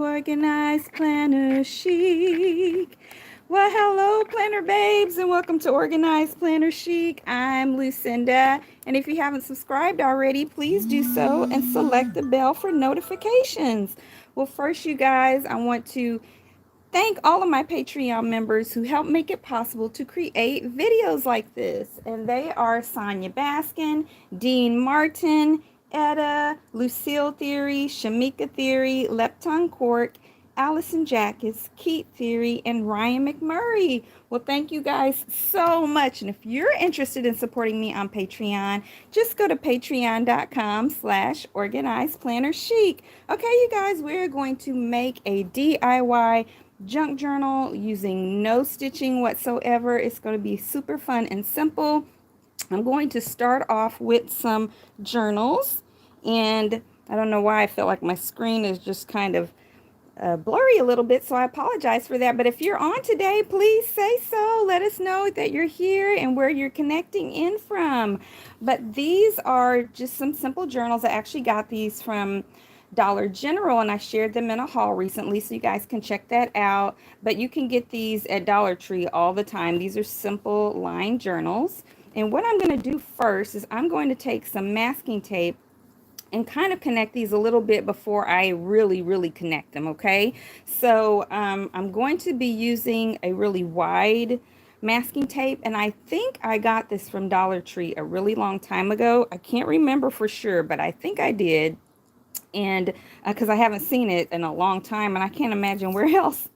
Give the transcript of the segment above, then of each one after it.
Organized Planner Chic. Well, hello, Planner Babes, and welcome to Organized Planner Chic. I'm Lucinda, and if you haven't subscribed already, please do so and select the bell for notifications. Well, first, you guys, I want to thank all of my Patreon members who helped make it possible to create videos like this. And they are Sonia Baskin, Dean Martin, Etta, Lucille Theory, Shamika Theory, Lepton Cork, Allison Jackus, Keith Theory, and Ryan McMurray. Well, thank you guys so much. And if you're interested in supporting me on Patreon, just go to patreon.com/organizedplannerchic. Okay, you guys, we're going to make a DIY junk journal using no stitching whatsoever. It's going to be super fun and simple. I'm going to start off with some journals, and I don't know why I feel like my screen is just kind of blurry a little bit, so I apologize for that. But if you're on today, please say so. Let us know that you're here and where you're connecting in from. But these are just some simple journals. I actually got these from Dollar General, and I shared them in a haul recently, so you guys can check that out. But you can get these at Dollar Tree all the time. These are simple line journals. And what I'm going to do first is I'm going to take some masking tape and kind of connect these a little bit before I really connect them, okay? So I'm going to be using a really wide masking tape, and I think I got this from Dollar Tree a really long time ago. I can't remember for sure, but I think I did. And because I haven't seen it in a long time, and I can't imagine where else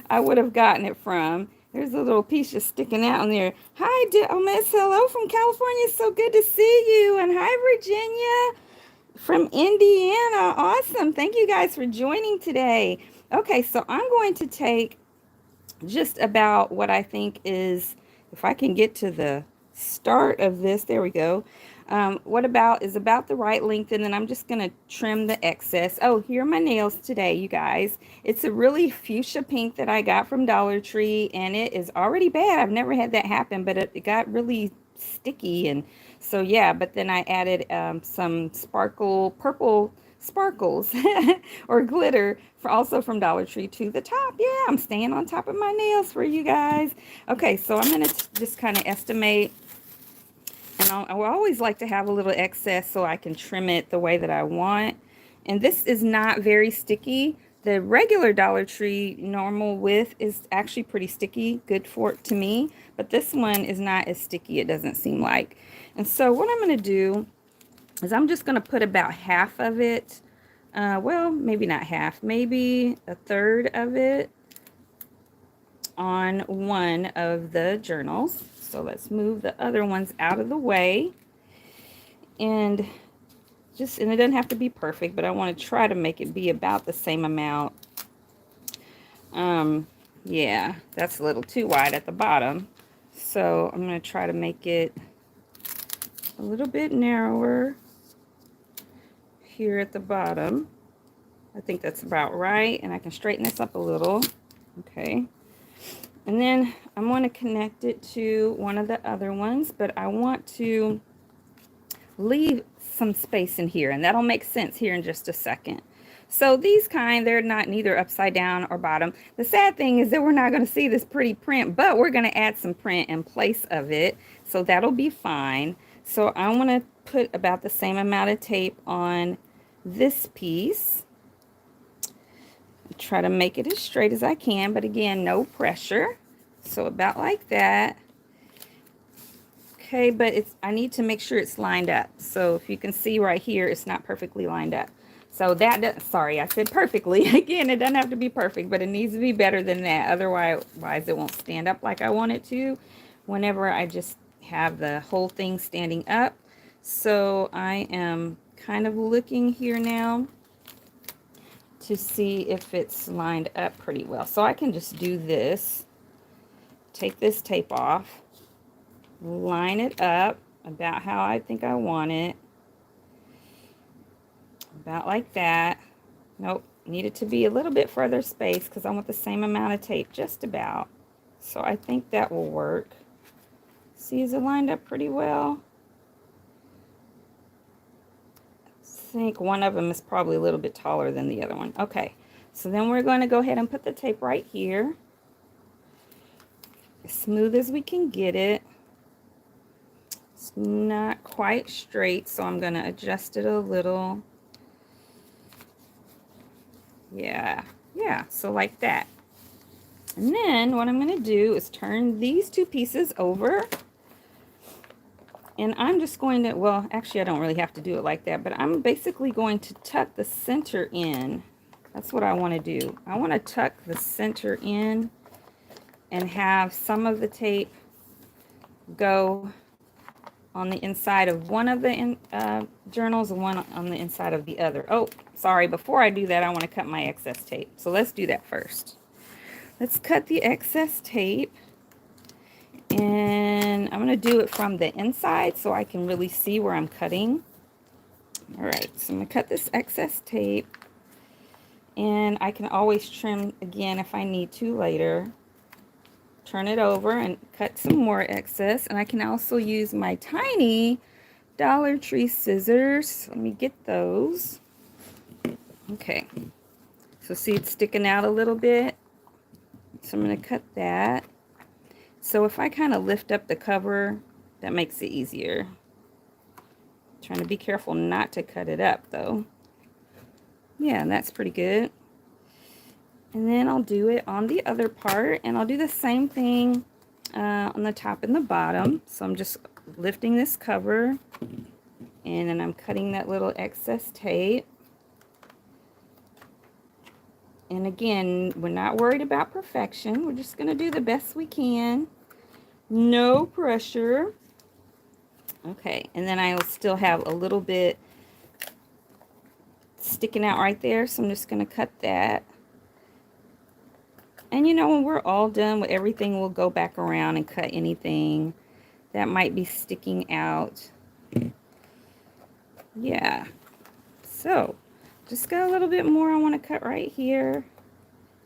I would have gotten it from. There's a little piece just sticking out in there. Hi, Miss. Hello from California. It's so good to see you. And hi, Virginia from Indiana. Awesome. Thank you guys for joining today. Okay, so I'm going to take just about what I think is, if I can get to the start of this, there we go. What about is about the right length, and then I'm just going to trim the excess. Oh, here are my nails today, you guys. It's a really fuchsia pink that I got from Dollar Tree, and it is already bad. I've never had that happen, but it got really sticky, and so yeah, but then I added some purple sparkles or glitter also from Dollar Tree to the top. Yeah, I'm staying on top of my nails for you guys. Okay, so I'm going to just kind of estimate, and I always like to have a little excess so I can trim it the way that I want. And this is not very sticky. The regular Dollar Tree normal width is actually pretty sticky, good for it to me, but this one is not as sticky, it doesn't seem like. And so what I'm going to do is I'm just going to put about half of it, well, maybe not half, maybe a third of it on one of the journals. So let's move the other ones out of the way. And it doesn't have to be perfect, but I want to try to make it be about the same amount. Yeah, that's a little too wide at the bottom. So I'm going to try to make it a little bit narrower here at the bottom. I think that's about right, and I can straighten this up a little. Okay. And then I'm going to connect it to one of the other ones, but I want to leave some space in here, and that'll make sense here in just a second. So these they're not neither upside down or bottom. The sad thing is that we're not going to see this pretty print, but we're going to add some print in place of it, so that'll be fine. So I want to put about the same amount of tape on this piece. Try to make it as straight as I can, but again, no pressure. So about like that. Okay, but I need to make sure it's lined up. So if you can see right here, it's not perfectly lined up. So sorry, I said perfectly. Again, it doesn't have to be perfect, but it needs to be better than that. Otherwise, it won't stand up like I want it to whenever I just have the whole thing standing up. So I am kind of looking here now to see if it's lined up pretty well. So I can just do this, take this tape off, line it up about how I think I want it, about like that. Nope, need it to be a little bit further spaced because I want the same amount of tape, just about. So I think that will work. See, is it lined up pretty well? I think one of them is probably a little bit taller than the other one. Okay, So then we're going to go ahead and put the tape right here, as smooth as we can get it. It's not quite straight, so I'm going to adjust it a little. Yeah, so like that. And then what I'm going to do is turn these two pieces over. And I'm just going to, well, actually I don't really have to do it like that, but I'm basically going to tuck the center in. That's what I want to do. I want to tuck the center in and have some of the tape go on the inside of one of the journals and one on the inside of the other. Oh, sorry, before I do that, I want to cut my excess tape. So let's do that first. Let's cut the excess tape. And I'm going to do it from the inside so I can really see where I'm cutting. All right, so I'm going to cut this excess tape. And I can always trim again if I need to later. Turn it over and cut some more excess. And I can also use my tiny Dollar Tree scissors. Let me get those. Okay, so see it's sticking out a little bit. So I'm going to cut that. So if I kind of lift up the cover, that makes it easier. Trying to be careful not to cut it up though. Yeah, and that's pretty good. And then I'll do it on the other part, and I'll do the same thing on the top and the bottom. So I'm just lifting this cover, and then I'm cutting that little excess tape. And again, we're not worried about perfection. We're just going to do the best we can. No pressure. Okay, and then I'll still have a little bit sticking out right there, so I'm just going to cut that. And you know, when we're all done with everything, we'll go back around and cut anything that might be sticking out. Yeah. So, just got a little bit more I want to cut right here.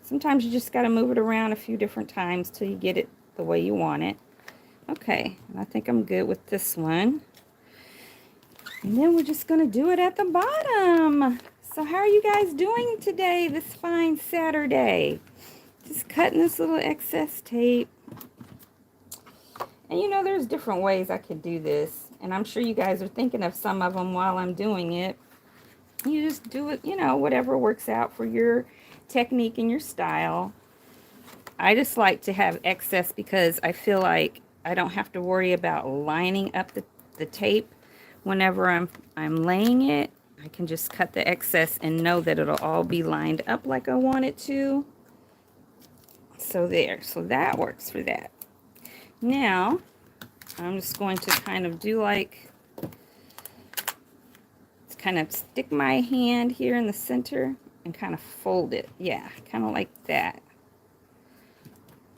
Sometimes you just got to move it around a few different times till you get it the way you want it. Okay, and I think I'm good with this one. And then we're just going to do it at the bottom. So how are you guys doing today, this fine Saturday? Just cutting this little excess tape. And you know, there's different ways I could do this. And I'm sure you guys are thinking of some of them while I'm doing it. You just do it, you know, whatever works out for your technique and your style. I just like to have excess because I feel like I don't have to worry about lining up the tape whenever I'm laying it. I can just cut the excess and know that it'll all be lined up like I want it to. So there, so that works for that. Now, I'm just going to kind of do like, kind of stick my hand here in the center and kind of fold it. Yeah, kind of like that.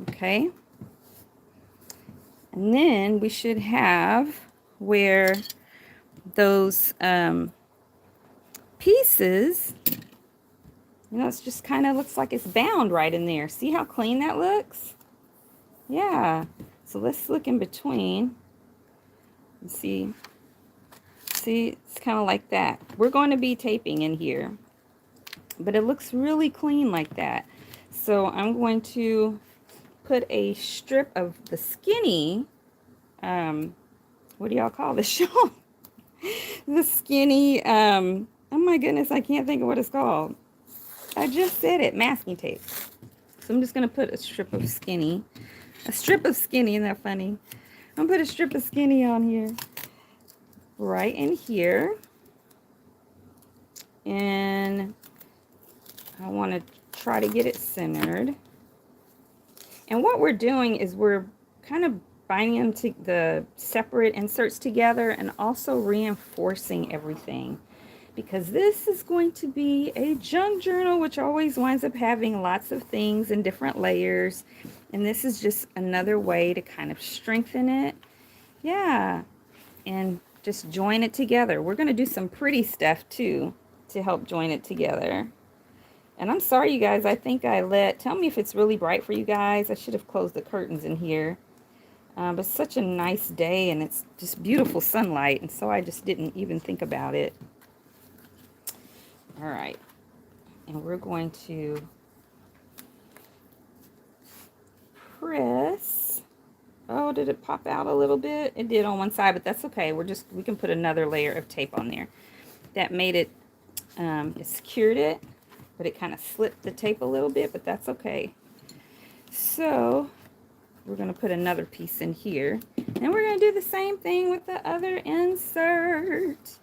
Okay. And then we should have where those pieces, you know, it's just kind of looks like it's bound right in there. See how clean that looks? Yeah. So let's look in between and see. See, it's kind of like that. We're going to be taping in here, but it looks really clean like that. So I'm going to put a strip of the skinny, what do y'all call this show? The skinny, oh my goodness, I can't think of what it's called. I just said it, masking tape. So I'm just going to put a strip of skinny. A strip of skinny, isn't that funny? I'm going to put a strip of skinny on here. Right in here. And I want to try to get it centered. And what we're doing is we're kind of binding them to the separate inserts together and also reinforcing everything. Because this is going to be a junk journal, which always winds up having lots of things in different layers. And this is just another way to kind of strengthen it. Yeah. And just join it together. We're going to do some pretty stuff too to help join it together. And I'm sorry, you guys. I think tell me if it's really bright for you guys. I should have closed the curtains in here. But it's such a nice day and it's just beautiful sunlight. And so I just didn't even think about it. All right. and we're going to press. Oh, did it pop out a little bit? It did on one side, but that's okay. We can put another layer of tape on there. That made it, it secured it, but it kind of slipped the tape a little bit, but that's okay. So we're going to put another piece in here, and we're going to do the same thing with the other insert.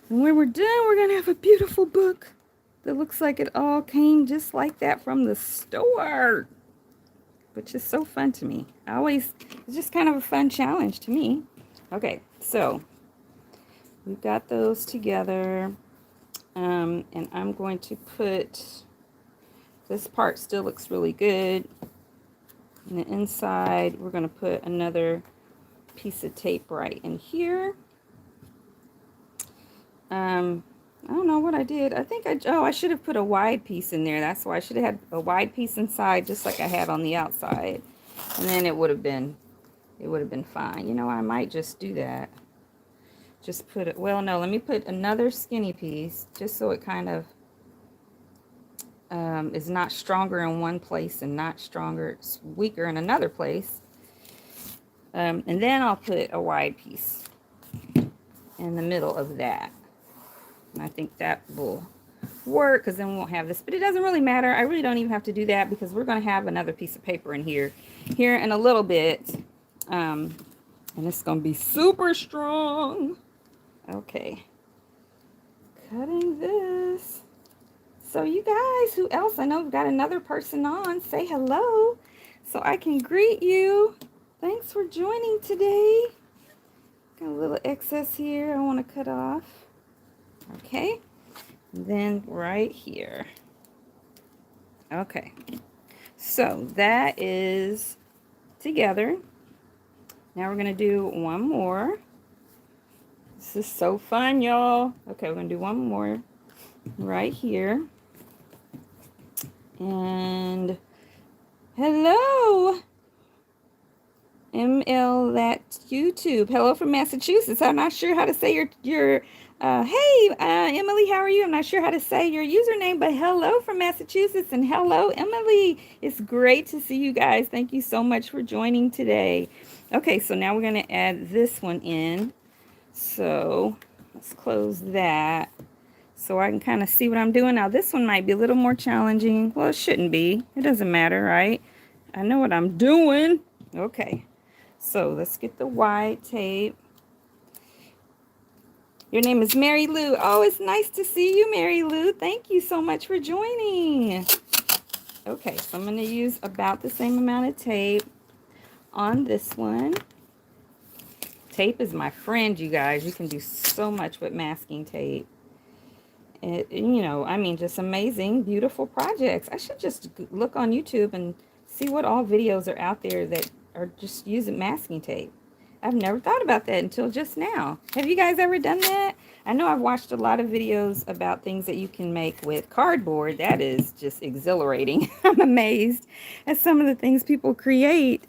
And when we're done, we're going to have a beautiful book that looks like it all came just like that from the store, which is so fun to me. It's just kind of a fun challenge to me. Okay, so we've got those together, and I'm going to put, this part still looks really good. And the inside, we're going to put another piece of tape right in here. I don't know what I did. I think I should have put a wide piece in there. That's why I should have had a wide piece inside, just like I had on the outside. And then it would have been fine. You know, I might just do that. Just put it, well, no, let me put another skinny piece, just so it kind of is not stronger in one place and not stronger, it's weaker in another place. And then I'll put a wide piece in the middle of that. And I think that will work, because then we won't have this. But it doesn't really matter. I really don't even have to do that, because we're going to have another piece of paper in here in a little bit. And it's going to be super strong. Okay. Cutting this. So you guys, who else? I know we've got another person on. Say hello so I can greet you. Thanks for joining today. Got a little excess here I want to cut off. Okay, and then right here. Okay, so that is together. Now we're gonna do one more. This is so fun, y'all. Okay, we're gonna do one more right here. And hello, ML, that's YouTube. Hello from Massachusetts. I'm not sure how to say your hey, Emily, how are you? I'm not sure how to say your username, but hello from Massachusetts, and hello, Emily. It's great to see you guys. Thank you so much for joining today. Okay, so now we're going to add this one in. So let's close that so I can kind of see what I'm doing. Now, this one might be a little more challenging. Well, it shouldn't be. It doesn't matter, right? I know what I'm doing. Okay, so let's get the white tape. Your name is Mary Lou. Oh, it's nice to see you, Mary Lou. Thank you so much for joining. Okay, so I'm going to use about the same amount of tape on this one. Tape is my friend, you guys. You can do so much with masking tape. You know, I mean, just amazing, beautiful projects. I should just look on YouTube and see what all videos are out there that are just using masking tape. I've never thought about that until just now. Have you guys ever done that? I know I've watched a lot of videos about things that you can make with cardboard. That is just exhilarating. I'm amazed at some of the things people create.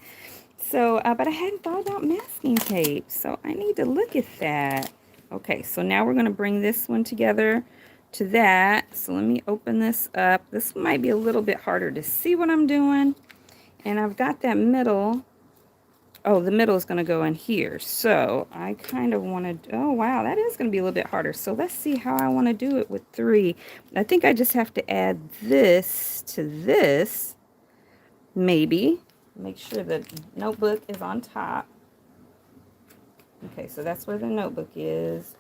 So, but I hadn't thought about masking tape. So I need to look at that. Okay, so now we're going to bring this one together to that. So let me open this up. This might be a little bit harder to see what I'm doing. And I've got that middle. Oh, the middle is going to go in here. So I kind of want to, oh, wow, that is going to be a little bit harder. So let's see how I want to do it with 3. I think I just have to add this to this, maybe. Make sure the notebook is on top. Okay, so that's where the notebook is.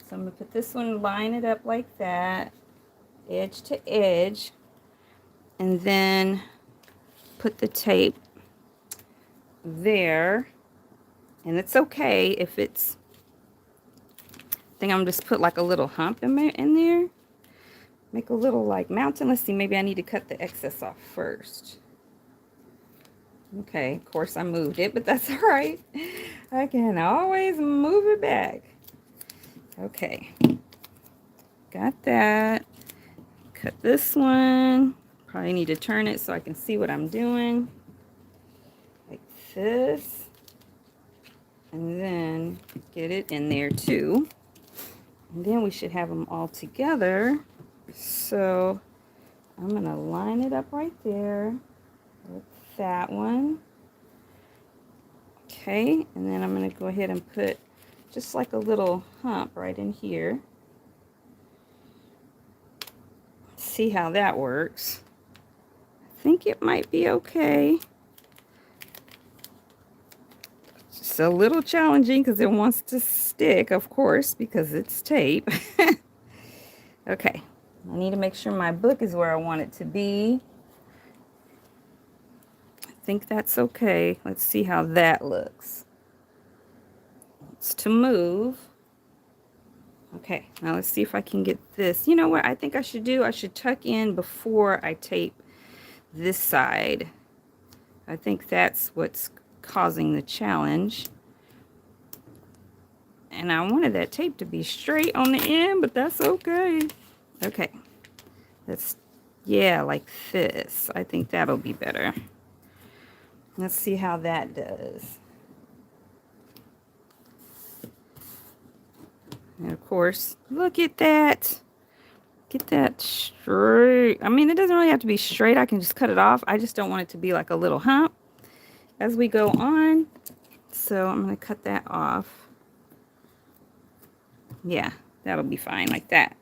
So I'm going to put this one, line it up like that, edge to edge, and then put the tape there. And it's okay if it's, I think I'm just put like a little hump in there. Make a little like mountain. Let's see, maybe I need to cut the excess off first. Okay, of course I moved it, but that's all right. I can always move it back. Okay, got that. Cut this one. Probably need to turn it so I can see what I'm doing. Like this. And then get it in there too. And then we should have them all together. So I'm going to line it up right there with that one. Okay, and then I'm going to go ahead and put just like a little hump right in here. See how that works. I think it might be okay. It's a little challenging because it wants to stick, of course, because it's tape. Okay, I need to make sure my book is where I want it to be. I think that's okay. Let's see how that looks. It's to move. Okay, now let's see if I can get this. You know what I think I should do? I should tuck in before I tape this side. I think that's what's causing the challenge. And I wanted that tape to be straight on the end, but that's okay. Okay, that's, yeah, like this. I think that'll be better. Let's see how that does. And of course, look at that. Get that straight. I mean, it doesn't really have to be straight. I can just cut it off. I just don't want it to be like a little hump as we go on. So I'm going to cut that off. Yeah, that'll be fine like that.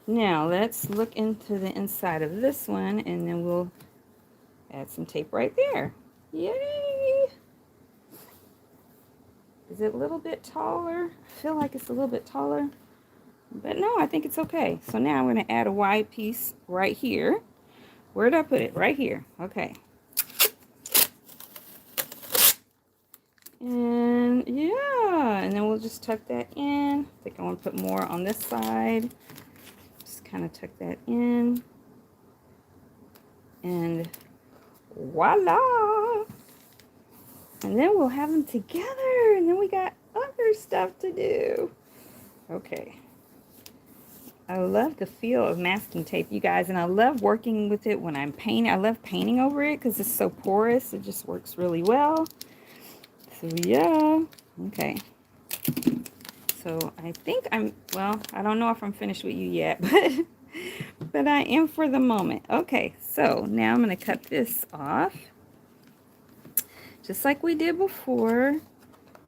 Now let's look into the inside of this one, and then we'll add some tape right there. Yay! Is it a little bit taller? I feel like it's a little bit taller, but no, I think it's okay. So now I'm going to add a wide piece right here. Where did I put it? Right here. Okay. And yeah, and then we'll just tuck that in. I think I want to put more on this side. Just kind of tuck that in. And voila! And then we'll have them together, and then we got other stuff to do. Okay. I love the feel of masking tape, you guys, and I love working with it when I'm painting. I love painting over it because it's so porous. It just works really well. So yeah, okay. So I think well, I don't know if I'm finished with you yet, but I am for the moment. Okay, so now I'm going to cut this off. Just like we did before.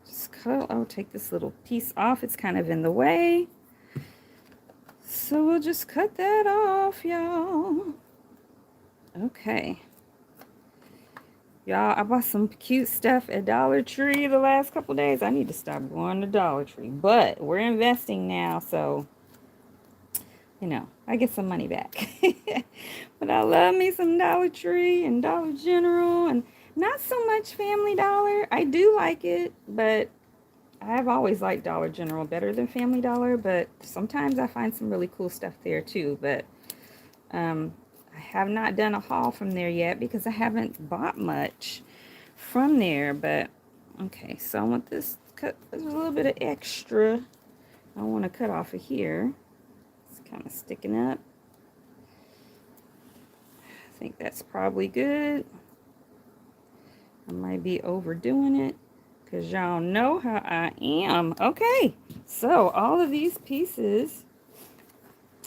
Just I'll take this little piece off. It's kind of in the way. So we'll just cut that off, y'all. Okay. Y'all, I bought some cute stuff at Dollar Tree the last couple days. I need to stop going to Dollar Tree. But we're investing now, so, you know, I get some money back. But I love me some Dollar Tree and Dollar General, and not so much Family Dollar. I do like it, but I've always liked Dollar General better than Family Dollar, but sometimes I find some really cool stuff there too. But I have not done a haul from there yet because I haven't bought much from there. But okay, so I want this cut. There's a little bit of extra I want to cut off of here. It's kind of sticking up. I think that's probably good. I might be overdoing it because y'all know how I am. Okay, so all of these pieces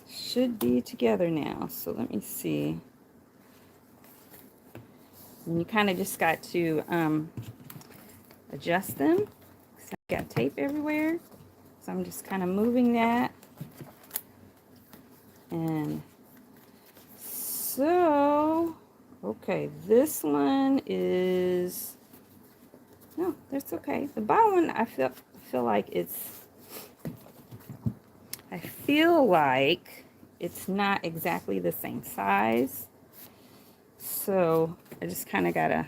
should be together now. So let me see. And you kind of just got to adjust them. So I got tape everywhere. So I'm just kind of moving that. And so, okay, this one is, no, that's okay. The bottom one, I feel like it's not exactly the same size. So I just kind of got to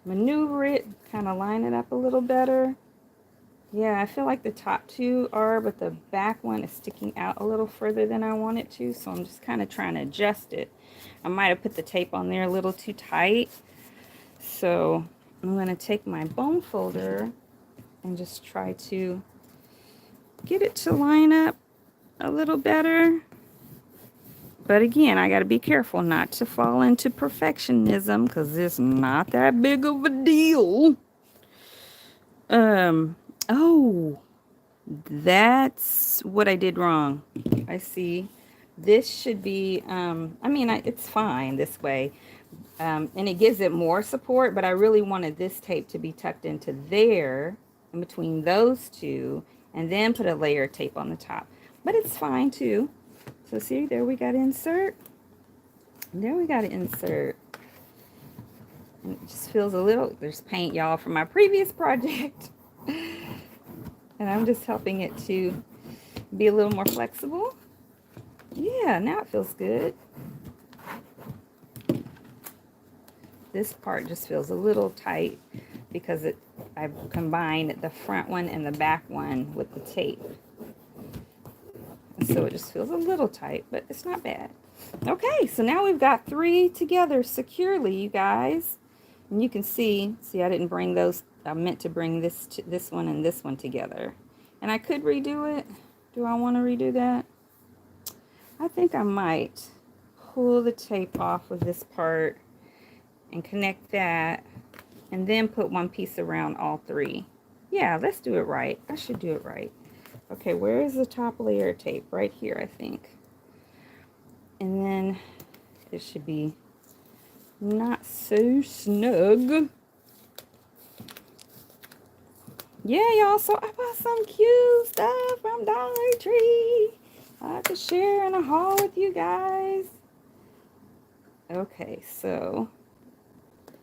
maneuver it, kind of line it up a little better. Yeah, I feel like the top two are, but the back one is sticking out a little further than I want it to. So I'm just kind of trying to adjust it. I might have put the tape on there a little too tight. So I'm going to take my bone folder and just try to get it to line up a little better. But again, I got to be careful not to fall into perfectionism because it's not that big of a deal. Oh, That's what I did wrong. I see. This should be, I mean, it's fine this way. And it gives it more support, but I really wanted this tape to be tucked into there, in between those two, and then put a layer of tape on the top. But it's fine too. So see, there we got insert. There we got to insert. And it just feels a little, there's paint, y'all, from my previous project. And I'm just helping it to be a little more flexible. Yeah, now it feels good. This part just feels a little tight because I've combined the front one and the back one with the tape. So it just feels a little tight, but it's not bad. Okay, so now we've got 3 together securely, you guys. And you can see I didn't bring those. I meant to bring this one and this one together. And I could redo it. Do I want to redo that? I think I might pull the tape off of this part and connect that, and then put one piece around all 3. Yeah, let's do it right. I should do it right. Okay, where is the top layer of tape? Right here, I think. And then it should be not so snug. Yeah, y'all, so I bought some cute stuff from Dollar Tree. I have to share in a haul with you guys. Okay, so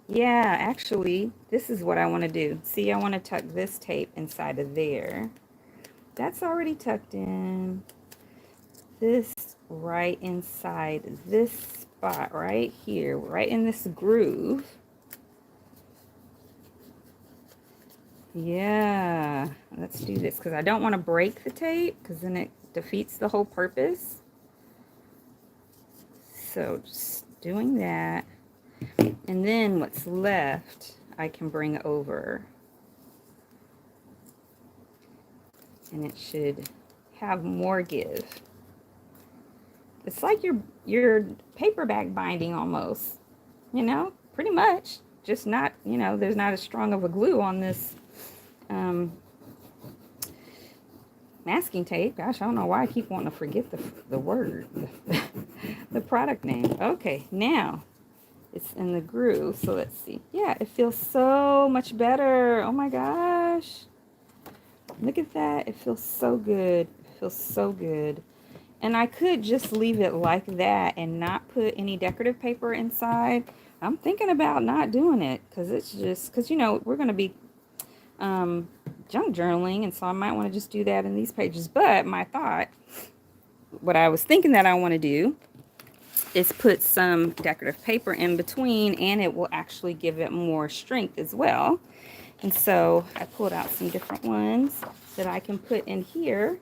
yeah, actually, this is what I want to do. See, I want to tuck this tape inside of there. That's already tucked in. This right inside this spot right here, right in this groove. Yeah, let's do this because I don't want to break the tape because then it defeats the whole purpose. So just doing that. And then what's left, I can bring over. And it should have more give. It's like your paperback binding almost, you know, pretty much. Just not, you know, there's not as strong of a glue on this masking tape. Gosh, I don't know why I keep wanting to forget the word, the product name. Okay, now it's in the groove. So let's see. Yeah, it feels so much better. Oh my gosh. Look at that. It feels so good. It feels so good. And I could just leave it like that and not put any decorative paper inside. I'm thinking about not doing it because it's just, because, you know, we're going to be junk journaling. And so I might want to just do that in these pages. But my thought, what I was thinking that I want to do is put some decorative paper in between, and it will actually give it more strength as well. And so I pulled out some different ones that I can put in here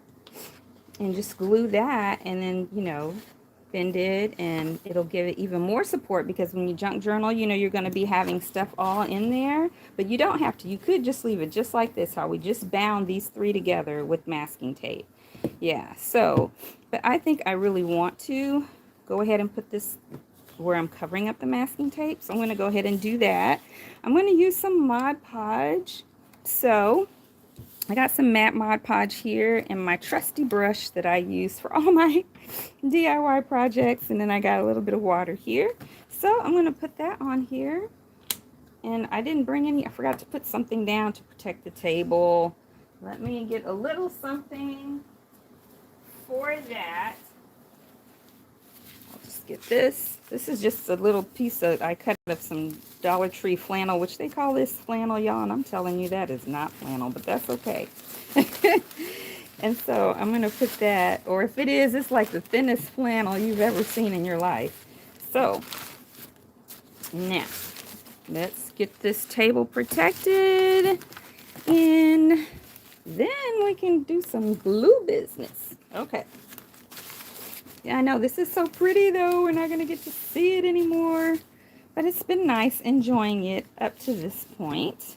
and just glue that, and then, you know, bend it, and it'll give it even more support because when you junk journal, you know, you're going to be having stuff all in there, but you don't have to. You could just leave it just like this, how we just bound these 3 together with masking tape. Yeah, so, but I think I really want to go ahead and put this where I'm covering up the masking tape. So I'm going to go ahead and do that. I'm going to use some Mod Podge. So I got some matte Mod Podge here and my trusty brush that I use for all my DIY projects. And then I got a little bit of water here. So I'm going to put that on here. And I didn't bring any, I forgot to put something down to protect the table. Let me get a little something for that. I'll just get this. This is just a little piece of, I cut out of some Dollar Tree flannel, which they call this flannel, y'all, and I'm telling you that is not flannel, but that's okay. And so I'm going to put that, or if it is, it's like the thinnest flannel you've ever seen in your life. So now let's get this table protected, and then we can do some glue business. Okay. Yeah, I know this is so pretty though. We're not going to get to see it anymore, but it's been nice enjoying it up to this point.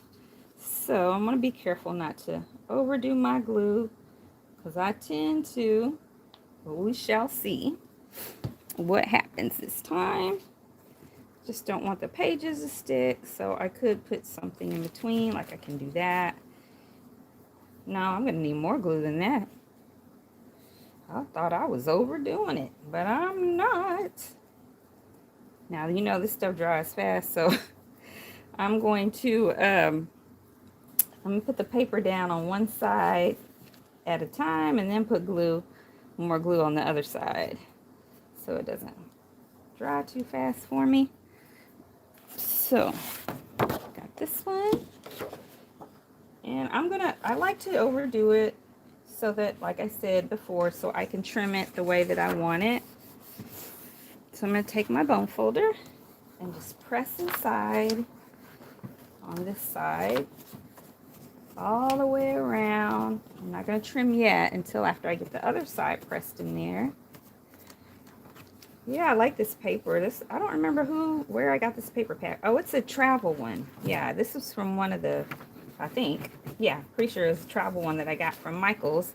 So I'm going to be careful not to overdo my glue because I tend to, but we shall see what happens this time. Just don't want the pages to stick, so I could put something in between, like I can do that. No, I'm going to need more glue than that. I thought I was overdoing it, but I'm not. Now, you know this stuff dries fast, so I'm going to put the paper down on one side at a time and then put more glue on the other side so it doesn't dry too fast for me. So, got this one. And I like to overdo it so that, like I said before, so I can trim it the way that I want it. So I'm going to take my bone folder and just press inside on this side all the way around. I'm not going to trim yet until after I get the other side pressed in there. Yeah, I like this paper. I don't remember where I got this paper pack. Oh, it's a travel one. Yeah, this is from one of the, I think. Yeah, pretty sure it's a travel one that I got from Michael's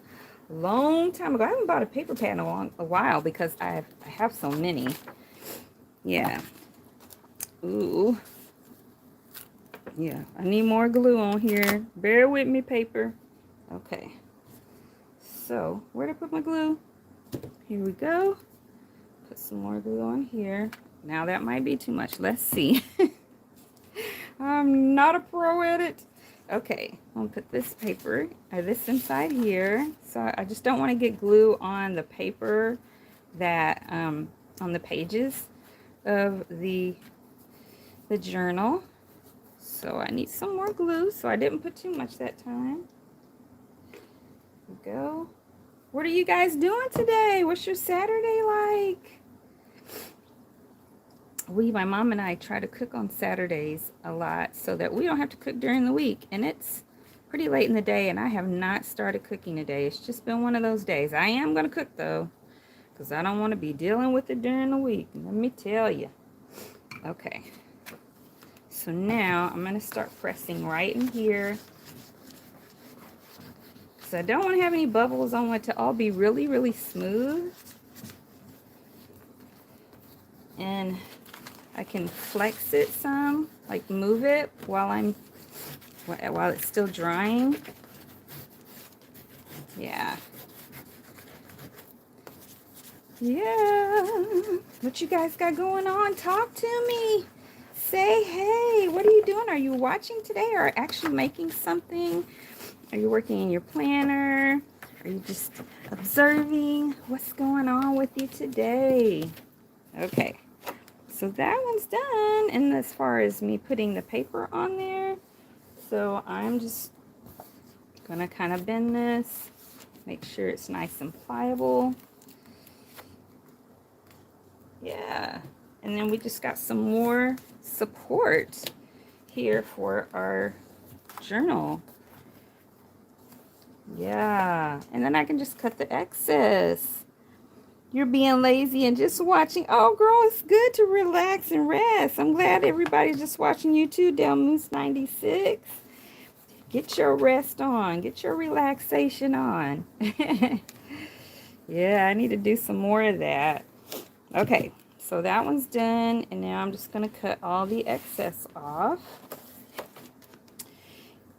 a long time ago. I haven't bought a paper pad in a while because I have so many. Yeah. Ooh. Yeah, I need more glue on here. Bear with me, paper. Okay. So, where did I put my glue? Here we go. Put some more glue on here. Now that might be too much. Let's see. I'm not a pro at it. Okay, I'm gonna put this paper, this inside here. So I just don't want to get glue on the paper that, on the pages of the journal. So I need some more glue. So I didn't put too much that time. There we go. What are you guys doing today? What's your Saturday like? My mom and I try to cook on Saturdays a lot so that we don't have to cook during the week. And it's pretty late in the day and I have not started cooking today. It's just been one of those days. I am going to cook though, because I don't want to be dealing with it during the week. Let me tell you. Okay. So now I'm going to start pressing right in here. Because I don't want to have any bubbles. I want it to all be really, really smooth. And I can flex it some, like move it while it's still drying. Yeah. Yeah. What you guys got going on? Talk to me. Say, hey, what are you doing? Are you watching today or actually making something? Are you working in your planner? Are you just observing what's going on with you today? Okay. So that one's done, and as far as me putting the paper on there, so I'm just gonna kind of bend this, make sure it's nice and pliable. Yeah, and then we just got some more support here for our journal. Yeah, and then I can just cut the excess. You're being lazy and just watching. Oh, girl, it's good to relax and rest. I'm glad everybody's just watching you too, Del Moose 96. Get your rest on. Get your relaxation on. Yeah, I need to do some more of that. Okay, so that one's done. And now I'm just going to cut all the excess off.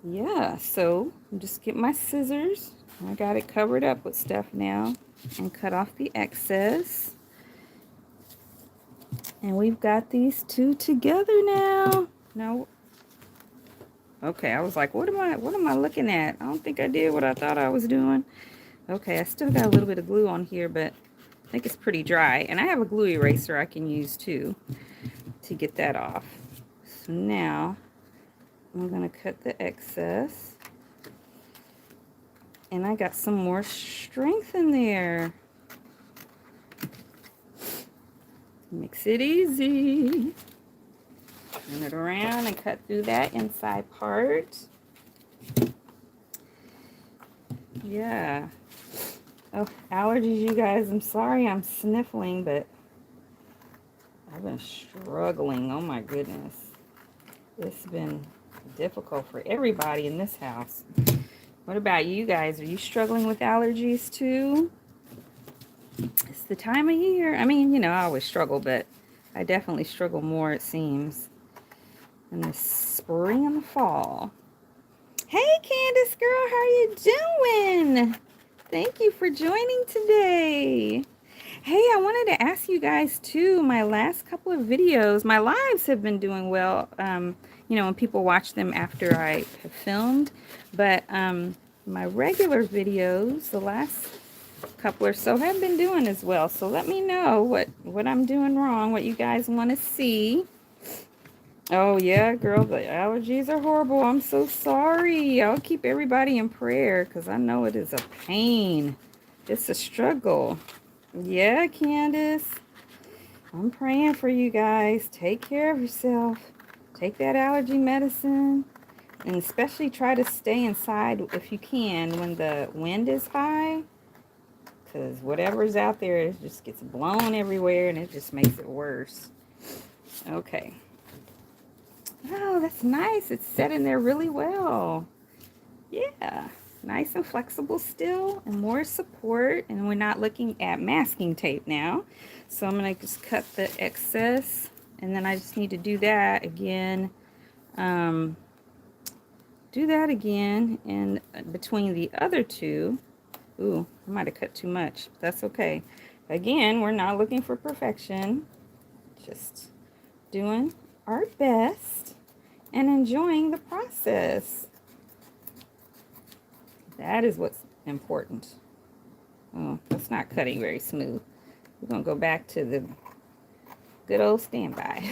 Yeah, so I'm just get my scissors. I got it covered up with stuff now. And cut off the excess. And we've got these two together now. Okay, I was like, what am I looking at? I don't think I did what I thought I was doing. Okay, I still got a little bit of glue on here, but I think it's pretty dry. And I have a glue eraser I can use too to get that off. So now I'm gonna cut the excess. And I got some more strength in there. Makes it easy. Turn it around and cut through that inside part. Yeah. Oh, allergies, you guys. I'm sorry I'm sniffling, but I've been struggling. Oh my goodness. It's been difficult for everybody in this house. What about you guys? Are you struggling with allergies too? It's the time of year. I mean, you know, I always struggle, but I definitely struggle more, it seems, in the spring and the fall. Hey, Candace girl, how you doing? Thank you for joining today. Hey, I wanted to ask you guys too, my last couple of videos, my lives have been doing well, when people watch them after I have filmed, but my regular videos, the last couple or so, have been doing as well. So let me know what I'm doing wrong, what you guys want to see. Oh yeah, girl, the allergies are horrible. I'm so sorry. I'll keep everybody in prayer because I know it is a pain. It's a struggle. Yeah, Candace. I'm praying for you guys. Take care of yourself. Take that allergy medicine. And especially try to stay inside if you can when the wind is high. Because whatever's out there, it just gets blown everywhere and it just makes it worse. Okay. Oh, that's nice. It's set in there really well. Yeah. Nice and flexible still and more support. And we're not looking at masking tape now. So I'm going to just cut the excess. And then I just need to do that again. And between the other two. Ooh, I might have cut too much. That's okay. Again, we're not looking for perfection. Just doing our best and enjoying the process. That is what's important. Oh, that's not cutting very smooth. We're going to go back to the good old standby.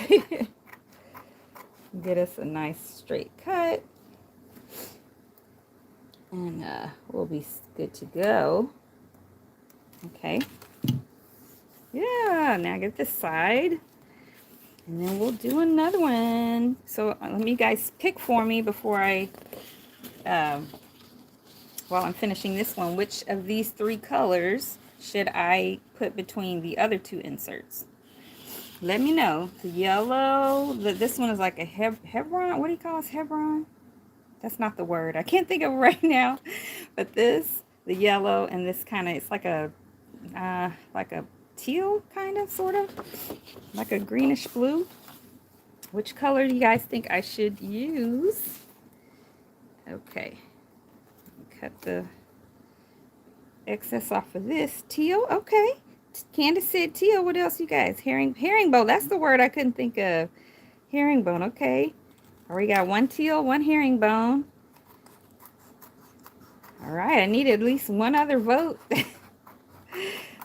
Get us a nice straight cut. And we'll be good to go. Okay. Yeah, now get this side. And then we'll do another one. So let me guys pick for me before I, while I'm finishing this one, which of these three colors should I put between the other two inserts? Let me know. The yellow, this one is like a Hebron. What do you call it? Hebron? That's not the word. I can't think of it right now. But this, the yellow, and this kind of, it's like a teal kind of, sort of. Like a greenish blue. Which color do you guys think I should use? Okay. Cut the excess off of this. Teal, okay. Candace said teal. What else, you guys? Herringbone. That's the word I couldn't think of. Herringbone, okay. We got one teal, one herringbone. All right, I need at least one other vote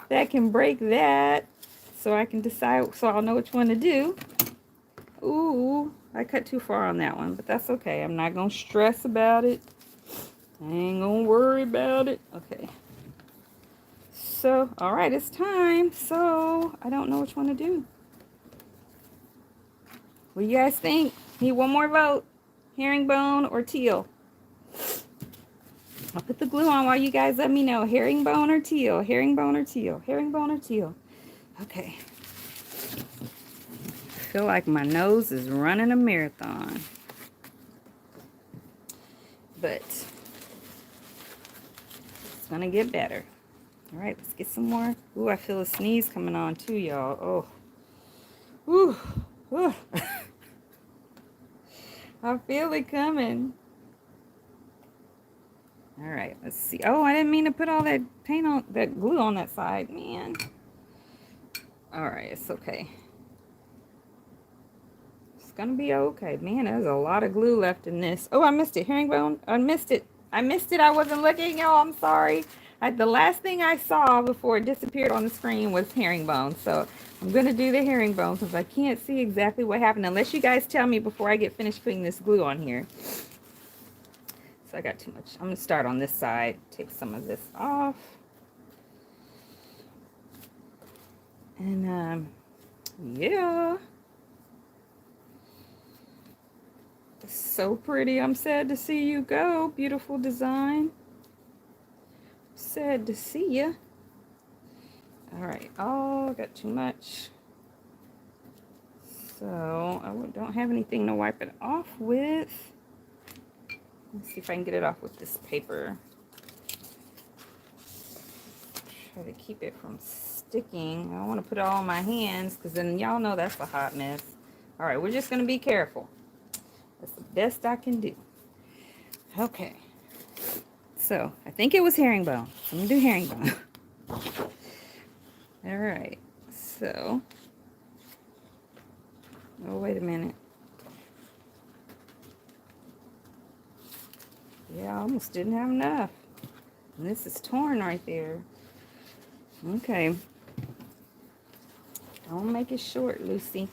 that can break that so I can decide, so I'll know which one to do. Ooh, I cut too far on that one, but that's okay. I'm not going to stress about it. I ain't going to worry about it. Okay. So, all right, it's time. So, I don't know which one to do. What do you guys think? Need one more vote. Herringbone or teal? I'll put the glue on while you guys let me know. Herringbone or teal? Herringbone or teal? Herringbone or teal? Okay. I feel like my nose is running a marathon. But it's going to get better. All right, let's get some more. Ooh, I feel a sneeze coming on too, y'all. Oh. Ooh. Ooh. I feel it coming. All right, let's see. Oh, I didn't mean to put all that paint on, that glue on that side, man. All right, it's okay. It's gonna be okay. Man, there's a lot of glue left in this. Oh, I missed it. Herringbone. I missed it. I missed it. I wasn't looking, y'all. I'm sorry. The last thing I saw before it disappeared on the screen was herringbone. So I'm gonna do the herringbone because I can't see exactly what happened unless you guys tell me before I get finished putting this glue on here. So I got too much. I'm gonna start on this side. Take some of this off. And yeah. So pretty. I'm sad to see you go. Beautiful design. Sad to see you. All right. Oh, I got too much. So I don't have anything to wipe it off with. Let's see if I can get it off with this paper. Try to keep it from sticking. I don't want to put it all on my hands because then y'all know that's a hot mess. All right, we're just going to be careful. That's the best I can do. Okay. So I think it was herringbone. I'm gonna do herringbone. All right. So, oh, wait a minute. Yeah, I almost didn't have enough. And this is torn right there. Okay. Don't make it short, Lucy.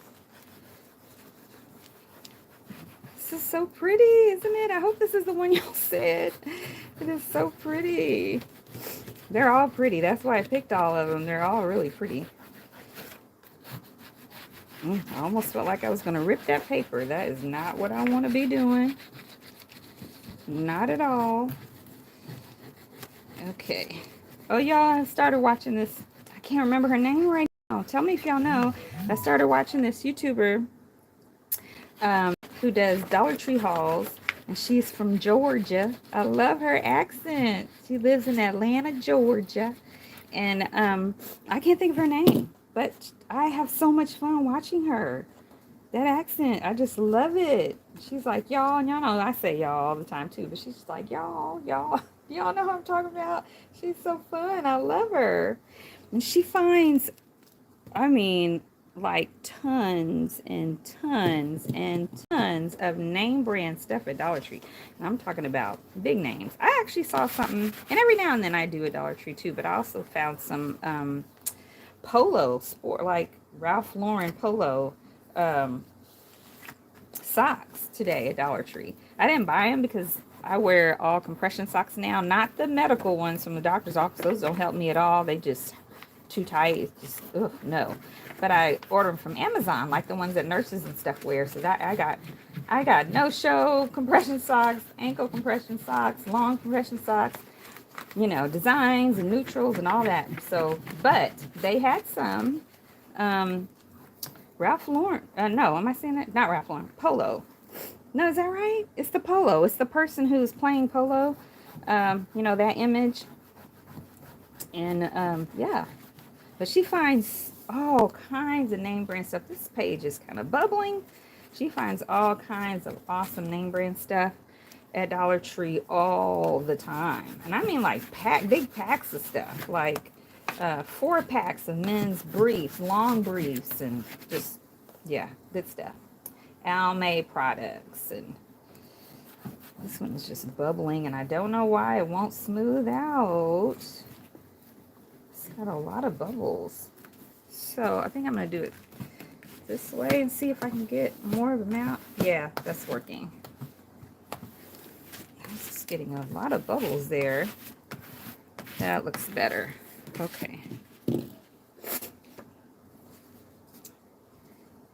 This is so pretty, isn't it? I hope this is the one y'all said. It is so pretty. They're all pretty. That's why I picked all of them. They're all really pretty. I almost felt like I was going to rip that paper. That is not what I want to be doing. Not at all. Okay. Oh, y'all, I started watching this. I can't remember her name right now. Tell me if y'all know. I started watching this YouTuber who does Dollar Tree hauls. And she's from Georgia. I love her accent. She lives in Atlanta, Georgia. And I can't think of her name. But I have so much fun watching her. That accent, I just love it. She's like, y'all, and y'all know I say y'all all the time too, but she's just like, y'all, y'all know who I'm talking about. She's so fun. I love her. And she finds, I mean, like tons and tons and tons of name brand stuff at Dollar Tree. And I'm talking about big names. I actually saw something, and every now and then I do at Dollar Tree too, but I also found some polo sport, like Ralph Lauren polo socks today at Dollar Tree. I didn't buy them because I wear all compression socks now, not the medical ones from the doctor's office. Those don't help me at all. They just too tight. It's just, ugh, no. But I order them from Amazon, like the ones that nurses and stuff wear. So that I got no-show compression socks, ankle compression socks, long compression socks, you know, designs and neutrals and all that. So, but they had some Ralph Lauren. No, am I saying that? Not Ralph Lauren. Polo. No, is that right? It's the polo. It's the person who's playing polo. You know, that image. And yeah. But she finds all kinds of name brand stuff. This page is kind of bubbling. She finds all kinds of awesome name brand stuff at Dollar Tree all the time. And I mean like big packs of stuff. Like 4 packs of men's briefs, long briefs, and just, yeah, good stuff. Almay products. And this one is just bubbling, and I don't know why it won't smooth out. It's got a lot of bubbles. So I think I'm going to do it this way and see if I can get more of them out. Yeah, that's working. It's just getting a lot of bubbles there. That looks better. Okay. It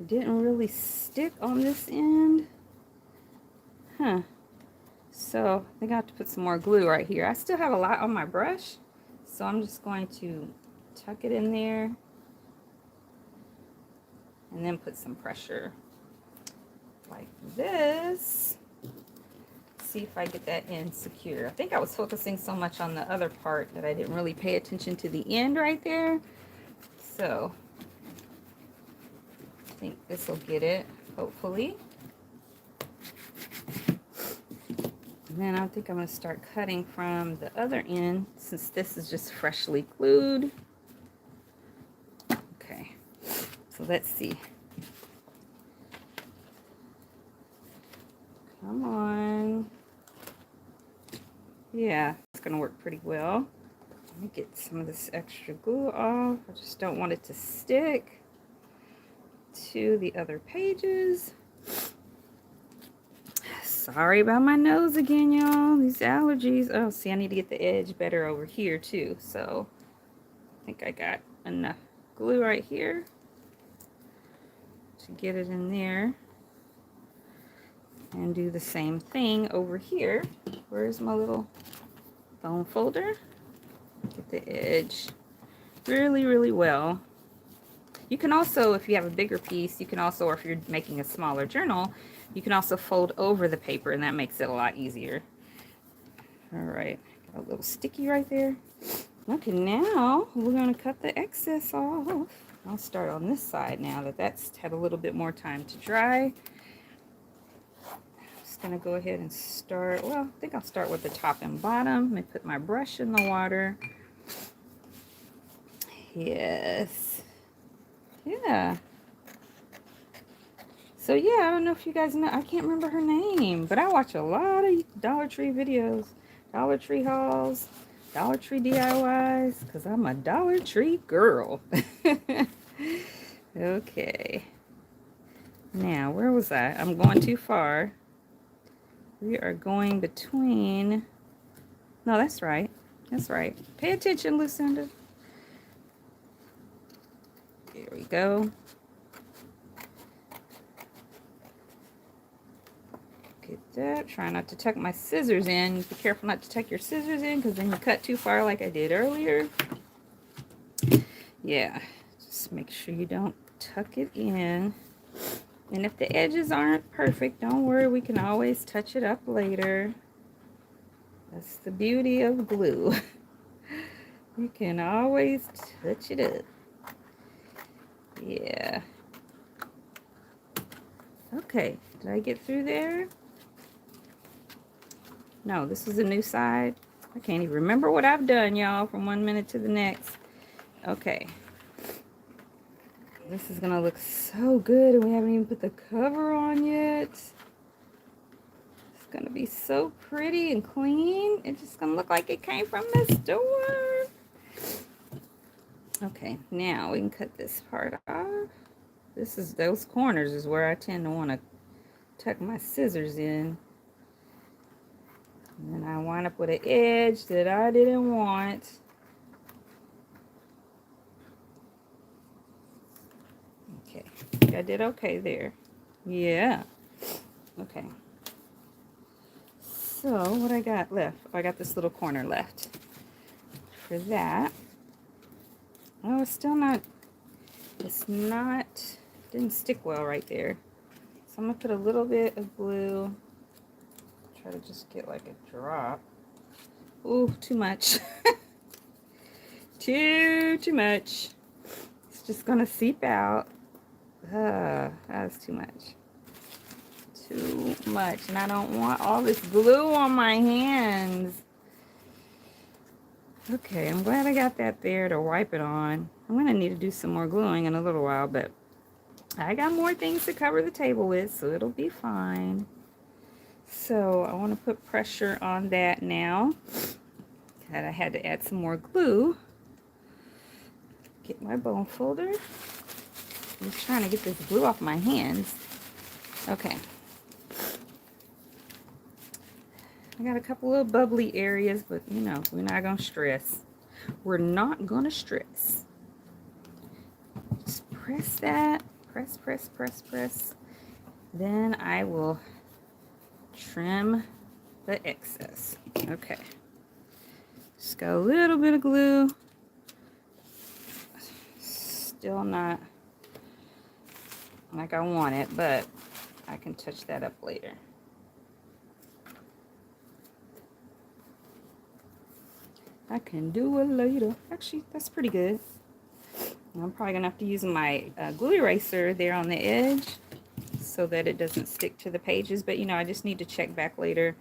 didn't really stick on this end. Huh. So I think I have to put some more glue right here. I still have a lot on my brush, so I'm just going to tuck it in there and then put some pressure like this. See if I get that end secure. I think I was focusing so much on the other part that I didn't really pay attention to the end right there. So I think this will get it, hopefully. And then I think I'm going to start cutting from the other end since this is just freshly glued. Okay, so let's see. Come on. Yeah, it's going to work pretty well. Let me get some of this extra glue off. I just don't want it to stick to the other pages. Sorry about my nose again, y'all. These allergies. Oh, see, I need to get the edge better over here, too. So, I think I got enough glue right here to get it in there. And do the same thing over here. Where's my little bone folder? Get the edge really, really well. You can also, if you have a bigger piece, you can also, or if you're making a smaller journal, you can also fold over the paper, and that makes it a lot easier. All right, got a little sticky right there. Okay, now we're going to cut the excess off. I'll start on this side now that that's had a little bit more time to dry. Just gonna go ahead and start, well, I think I'll start with the top and bottom. Let me put my brush in the water. Yes. Yeah. So yeah, I don't know if you guys know, I can't remember her name, but I watch a lot of Dollar Tree videos, Dollar Tree hauls, Dollar Tree DIYs, because I'm a Dollar Tree girl. Okay. Now, where was I? I'm going too far. We are going between, no, that's right. That's right. Pay attention, Lucinda. Here we go. Get that. Try not to tuck my scissors in. Be careful not to tuck your scissors in because then you cut too far like I did earlier. Yeah, just make sure you don't tuck it in. And if the edges aren't perfect, don't worry. We can always touch it up later. That's the beauty of glue. You can always touch it up. Yeah. Okay, did I get through there? No, this is a new side. I can't even remember what I've done, y'all, from one minute to the next. Okay. This is gonna look so good, and we haven't even put the cover on yet. It's gonna be so pretty and clean. It's just gonna look like it came from the store. Okay, now we can cut this part off. This is, those corners is where I tend to want to tuck my scissors in. And then I wind up with an edge that I didn't want. Okay, I did okay there. Yeah. Okay. So what I got left? I got this little corner left. For that. Oh, it's still not, didn't stick well right there. So I'm gonna put a little bit of glue. Try to just get like a drop. Ooh, too much. Too much. It's just gonna seep out. That's too much. Too much. And I don't want all this glue on my hands. Okay, I'm glad I got that there to wipe it on. I'm gonna need to do some more gluing in a little while, but I got more things to cover the table with, so it'll be fine. So I want to put pressure on that now. And I had to add some more glue. Get my bone folder. I'm just trying to get this glue off my hands. Okay. I got a couple little bubbly areas, but you know, we're not going to stress. We're not going to stress. Just press that. Press, press, press, press. Then I will trim the excess. Okay. Just got a little bit of glue. Still not like I want it, but I can touch that up later. I can do it later. Actually, that's pretty good. I'm probably gonna have to use my glue eraser there on the edge so that it doesn't stick to the pages, but you know, I just need to check back later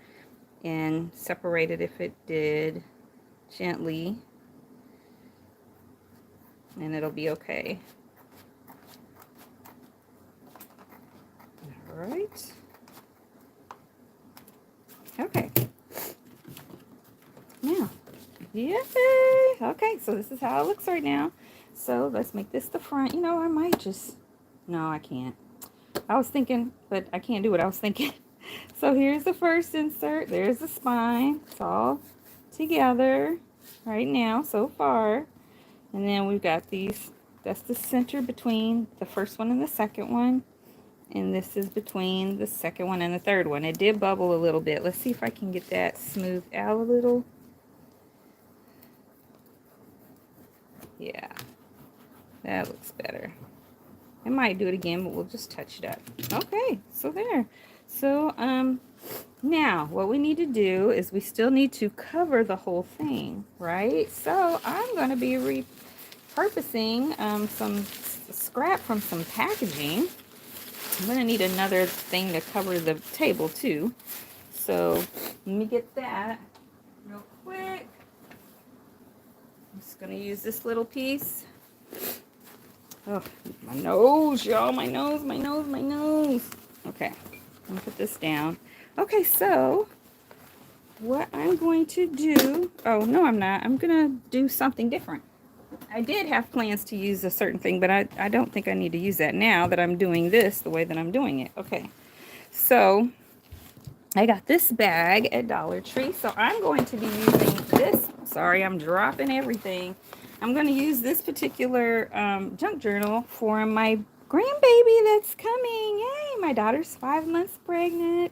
and separate it if it did, gently, and it'll be okay. All right. Okay. Now, yay! Okay, so this is how it looks right now. So let's make this the front. You know, I might just, no, I can't. I was thinking, but I can't do what I was thinking. So here's the first insert. There's the spine. It's all together right now so far. And then we've got these. That's the center between the first one and the second one. And this is between the second one and the third one. It did bubble a little bit. Let's see if I can get that smoothed out a little. Yeah, that looks better. I might do it again, but we'll just touch it up. Okay, so there. So, now what we need to do is we still need to cover the whole thing, right? So I'm going to be repurposing some scrap from some packaging. I'm going to need another thing to cover the table too. So let me get that real quick. I'm just going to use this little piece. Oh, my nose, y'all. My nose, my nose, my nose. Okay, I'm going to put this down. Okay, so what I'm going to do... Oh, no, I'm not. I'm going to do something different. I did have plans to use a certain thing, but I don't think I need to use that now that I'm doing this the way that I'm doing it. Okay, so I got this bag at Dollar Tree, so I'm going to be using this. Sorry, I'm dropping everything. I'm going to use this particular junk journal for my grandbaby that's coming. Yay! My daughter's 5 months pregnant,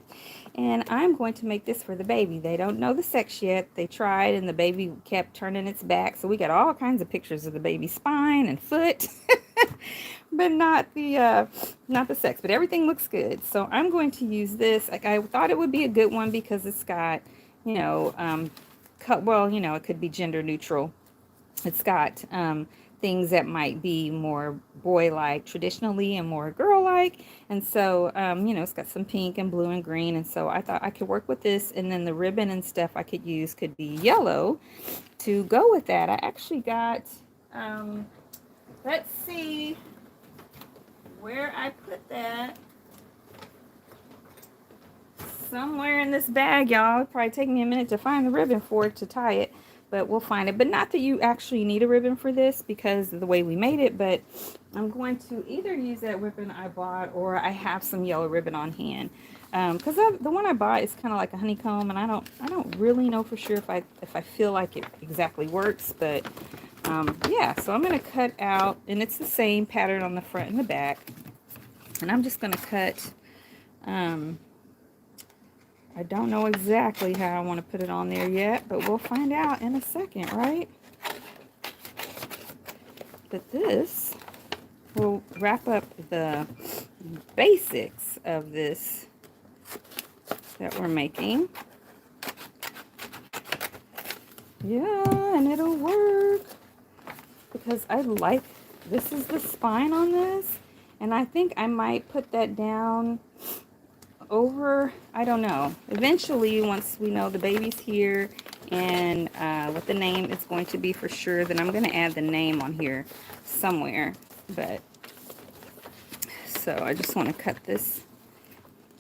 and I'm going to make this for the baby. They don't know the sex yet. They tried, and the baby kept turning its back, so we got all kinds of pictures of the baby's spine and foot. But not the sex, but everything looks good. So I'm going to use this. Like, I thought it would be a good one because it's got, you know, well, you know, it could be gender neutral. It's got things that might be more boy-like traditionally and more girl-like. And so, you know, it's got some pink and blue and green. And so I thought I could work with this, and then the ribbon and stuff I could use could be yellow to go with that. I actually got, let's see where I put that. Somewhere in this bag, y'all. It'll probably take me a minute to find the ribbon for it to tie it, but we'll find it. But not that you actually need a ribbon for this because of the way we made it, but I'm going to either use that ribbon I bought or I have some yellow ribbon on hand. Because the one I bought is kind of like a honeycomb, and I don't really know for sure if I feel like it exactly works, but yeah, so I'm going to cut out, and it's the same pattern on the front and the back, and I'm just going to cut, I don't know exactly how I want to put it on there yet, but we'll find out in a second, right? But this will wrap up the basics of this that we're making. Yeah, and it'll work because I like, this is the spine on this, and I think I might put that down over, I don't know. Eventually, once we know the baby's here and what the name is going to be for sure, then I'm going to add the name on here somewhere. But, so I just want to cut this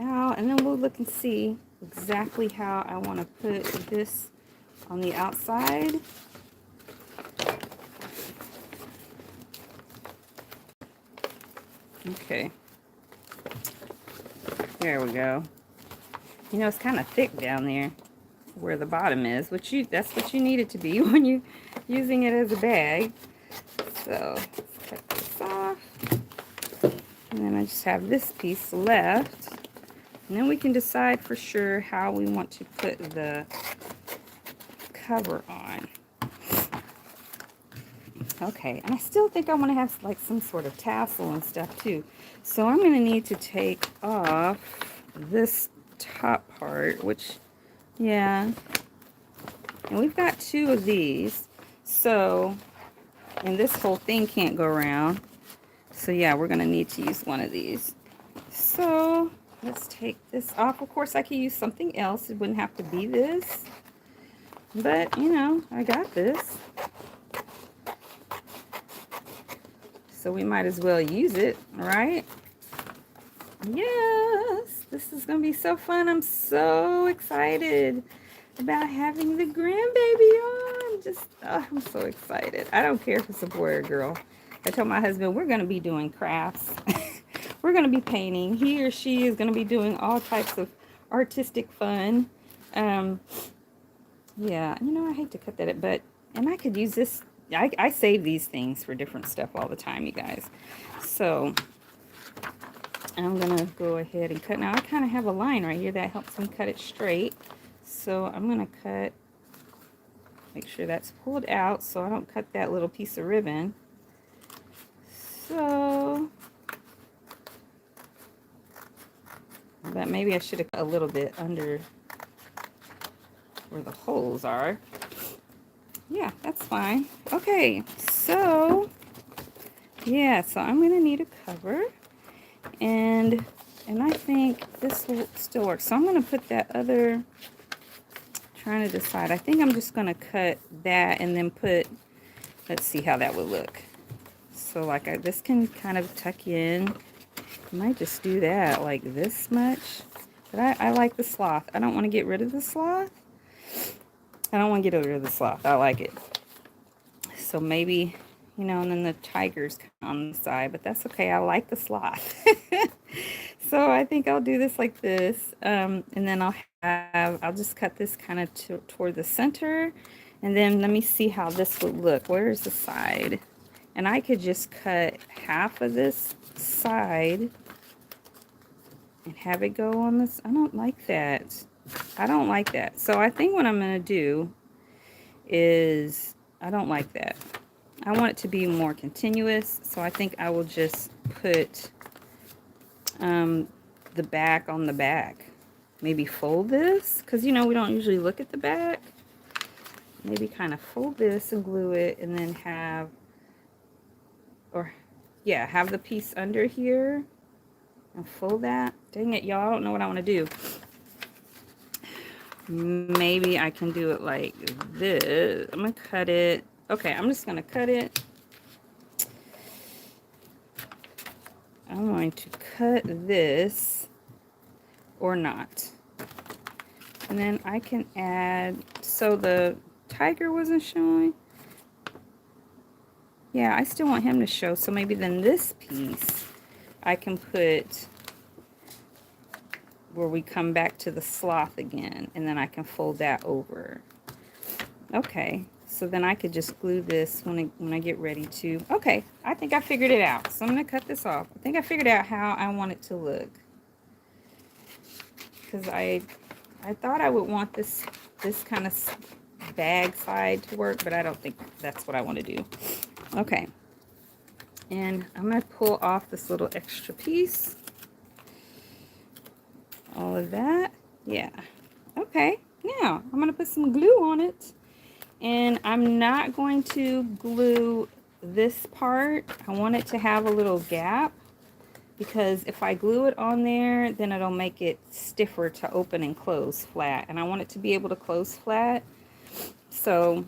out, and then we'll look and see exactly how I want to put this on the outside. Okay. There we go. You know, it's kind of thick down there where the bottom is, that's what you need it to be when you're using it as a bag. So let's cut this off. And then I just have this piece left. And then we can decide for sure how we want to put the cover on. Okay, and I still think I want to have like some sort of tassel and stuff too. So I'm going to need to take off this top part, which, yeah, and we've got 2 of these. So, and this whole thing can't go around. So yeah, we're going to need to use one of these. So let's take this off. Of course, I could use something else. It wouldn't have to be this. But, you know, I got this. So we might as well use it, right? Yes, this is going to be so fun. I'm so excited about having the grandbaby on. I'm so excited. I don't care if it's a boy or a girl. I told my husband we're going to be doing crafts. We're going to be painting. He or she is going to be doing all types of artistic fun. Yeah, you know, I hate to cut that, but, and I could use this. I save these things for different stuff all the time, you guys. So I'm going to go ahead and cut. Now, I kind of have a line right here that helps me cut it straight. So I'm going to cut, make sure that's pulled out so I don't cut that little piece of ribbon. So, but maybe I should have cut a little bit under where the holes are. Yeah, that's fine. Okay, so, yeah, so I'm going to need a cover. And I think this will still work. So I'm going to put that other, trying to decide. I think I'm just going to cut that and then put, let's see how that would look. So like this can kind of tuck in. I might just do that like this much. But I like the sloth. I don't want to get rid of the sloth. I don't want to get rid of the sloth. I like it. So maybe, you know, and then the tiger's on the side, but that's okay. I like the sloth. So I think I'll do this like this. And then I'll just cut this kind of toward the center. And then let me see how this would look. Where's the side? And I could just cut half of this side and have it go on this. I don't like that. I don't like that. So I think what I'm going to do is, I don't like that. I want it to be more continuous. So I think I will just put the back on the back. Maybe fold this, because you know we don't usually look at the back. Maybe kind of fold this and glue it, and then have, or yeah, have the piece under here and fold that. Dang it, y'all, I don't know what I want to do. Maybe I can do it like this. I'm gonna cut it. Okay, I'm just gonna cut it. I'm going to cut this or not. And then I can add, so the tiger wasn't showing. Yeah, I still want him to show. So maybe then this piece I can put where we come back to the sloth again, and then I can fold that over. Okay, so then I could just glue this when I get ready to. Okay, I think I figured it out. So I'm gonna cut this off. I think I figured out how I want it to look, because I thought I would want this kind of bag side to work, but I don't think that's what I want to do. Okay, and I'm gonna pull off this little extra piece. All of that. Yeah. Okay, now I'm gonna put some glue on it, and I'm not going to glue this part. I want it to have a little gap, because if I glue it on there, then it'll make it stiffer to open and close flat, and I want it to be able to close flat. So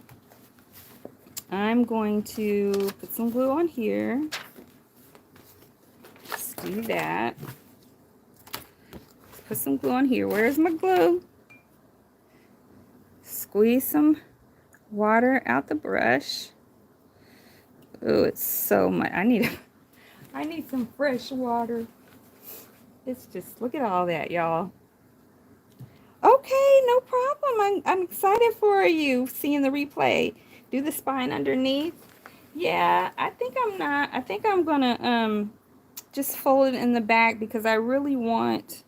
I'm going to put some glue on here. Let's do that. Put some glue on here. Where's my glue? Squeeze some water out the brush. Oh, it's so much. I need some fresh water. It's just, look at all that, y'all. Okay, no problem. I'm excited for you seeing the replay. Do the spine underneath. Yeah, I think I'm gonna just fold it in the back, because I really want